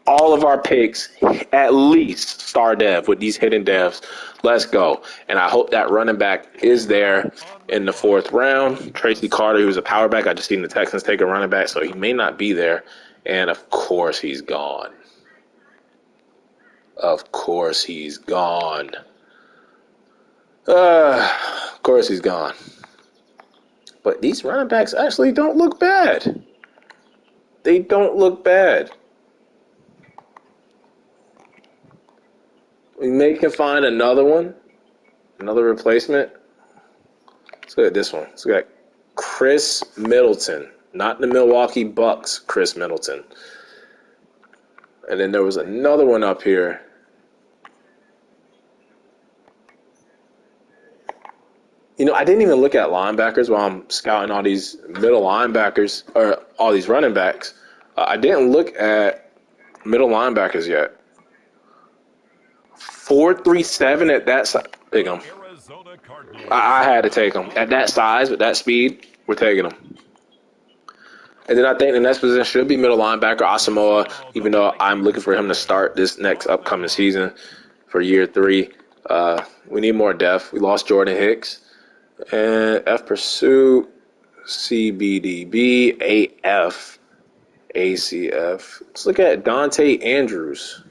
all of our picks at least star dev with these hidden devs. Let's go. And I hope that running back is there in the 4th round. Tracy Carter, who's a power back. I just seen the Texans take a running back, so he may not be there. And of course he's gone. Of course he's gone. Of course he's gone. But these running backs actually don't look bad. They don't look bad. We may can find another one, another replacement. Let's look at this one. Let's look at Chris Middleton, not the Milwaukee Bucks, Chris Middleton. And then there was another one up here. You know, I didn't even look at linebackers while I'm scouting all these middle linebackers, or all these running backs. I didn't look at middle linebackers yet. 4.37 at that size. Take them. I had to take them. At that size, with that speed, we're taking them. And then I think the next position should be middle linebacker, Asamoah, even though I'm looking for him to start this next upcoming season for year 3. We need more depth. We lost Jordan Hicks. And F Pursuit, CBDB, AF, ACF. Let's look at Dante Andrews.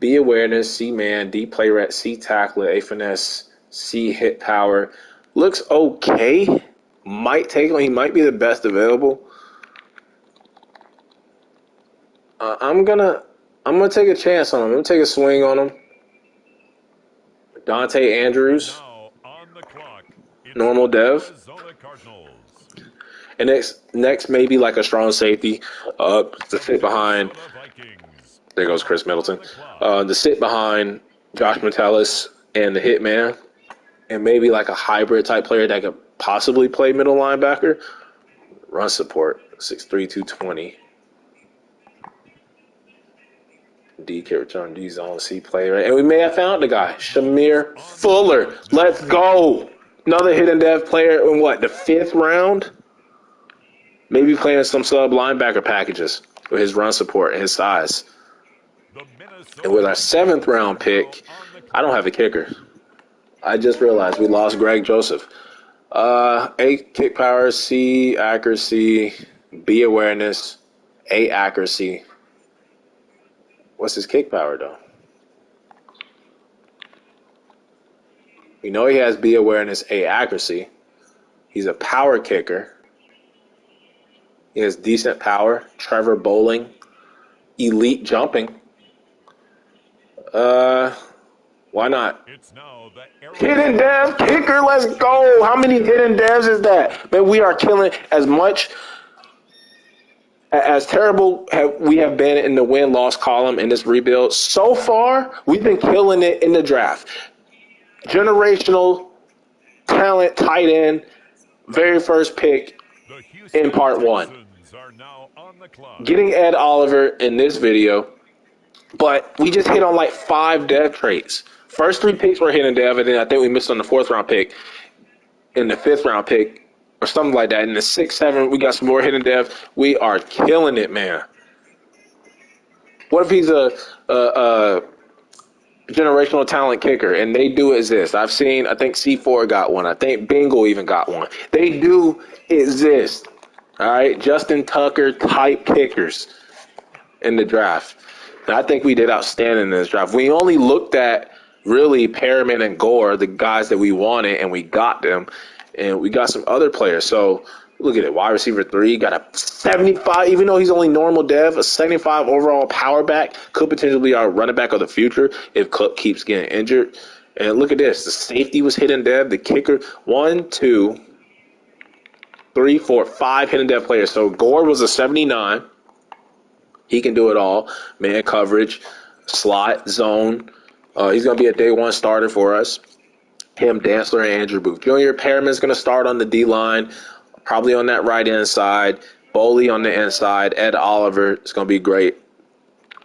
B awareness, C man, D play rate, C tackler, A finesse, C hit power. Looks okay. Might take him. He might be the best available. I'm gonna take a chance on him. I'm gonna take a swing on him. Dante Andrews, normal dev. And next maybe like a strong safety to sit behind. There goes Chris Middleton. To sit behind Josh Metellus and the hitman. And maybe like a hybrid type player that could possibly play middle linebacker. Run support, 6'3", 220. D kid return D zone C player. And we may have found the guy, Shamir Fuller. Let's go. Another hidden dev player in what, the 5th round? Maybe playing some sub linebacker packages with his run support and his size. And with our 7th round pick, I don't have a kicker. I just realized we lost Greg Joseph. A kick power, C accuracy, B awareness, A accuracy. What's his kick power, though? We know he has B awareness, A accuracy. He's a power kicker. He has decent power. Trevor Bowling. Elite jumping. Why not? Hidden dev kicker, let's go. How many hidden devs is that? Man, we are killing as much. As terrible we have been in the win-loss column in this rebuild, so far, we've been killing it in the draft. Generational talent, tight end, very first pick in part 1. Getting Ed Oliver in this video, but we just hit on like 5 dev traits. First 3 picks were hidden dev, and then I think we missed on the 4th round pick. In the 5th round pick, or something like that. In the 6th, 7th, we got some more hidden dev. We are killing it, man. What if he's a generational talent kicker and they do exist? I've seen, I think C4 got one. I think Bingle even got one. They do exist. All right, Justin Tucker type kickers in the draft. And I think we did outstanding in this draft. We only looked at really Perriman and Gore, the guys that we wanted, and we got them. And we got some other players. So look at it. Wide receiver 3 got a 75, even though he's only normal dev, a 75 overall power back. Could potentially be our running back of the future if Cook keeps getting injured. And look at this. The safety was hidden dev. The kicker, 1, 2, 3, 4, 5 hidden dev players. So Gore was a 79. He can do it all. Man coverage, slot, zone. He's going to be a day 1 starter for us. Him, Dantzler, and Andrew Booth Jr. Perriman's going to start on the D-line, probably on that right-hand side. Boley on the inside. Ed Oliver is going to be great.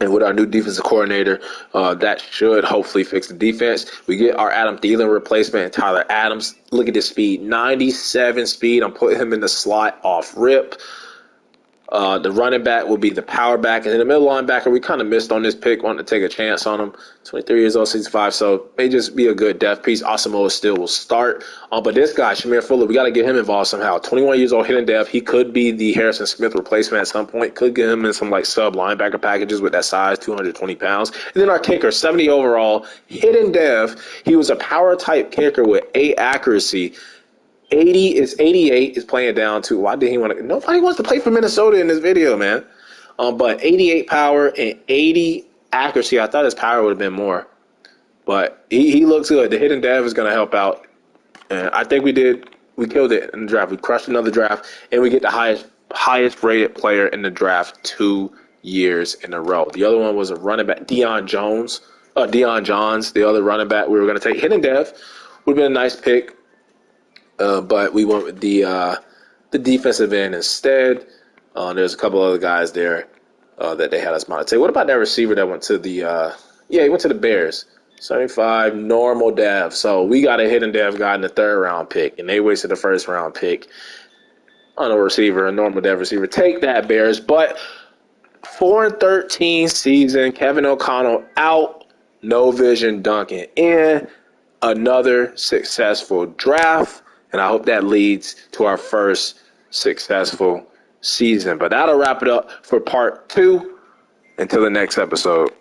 And with our new defensive coordinator, that should hopefully fix the defense. We get our Adam Thielen replacement and Tyler Adams. Look at his speed, 97 speed. I'm putting him in the slot off rip. The running back will be the power back. And in the middle linebacker, we kind of missed on this pick, wanting to take a chance on him. 23 years old, 65, so may just be a good depth piece. Asamoah still will start. But this guy, Shamir Fuller, we got to get him involved somehow. 21 years old, hitting depth. He could be the Harrison Smith replacement at some point. Could get him in some like sub linebacker packages with that size, 220 pounds. And then our kicker, 70 overall, hitting depth. He was a power type kicker with 8 accuracy. 88 is playing down to why did he want to? Nobody wants to play for Minnesota in this video, man. But 88 power and 80 accuracy. I thought his power would have been more, but he looks good. The hidden dev is going to help out, and I think we killed it in the draft. We crushed another draft, and we get the highest rated player in the draft 2 years in a row. The other one was a running back, Deion Johns, the other running back we were going to take. Hidden dev would have been a nice pick. But we went with the defensive end instead. There's a couple other guys there that they had us monitor. What about that receiver that went to the he went to the Bears. 75 normal dev. So we got a hidden dev guy in the 3rd round pick, and they wasted the 1st round pick on a receiver, a normal dev receiver. Take that, Bears. But 4-13 season, Kevin O'Connell out, no vision Duncan in, another successful draft. And I hope that leads to our first successful season. But that'll wrap it up for part 2. Until the next episode.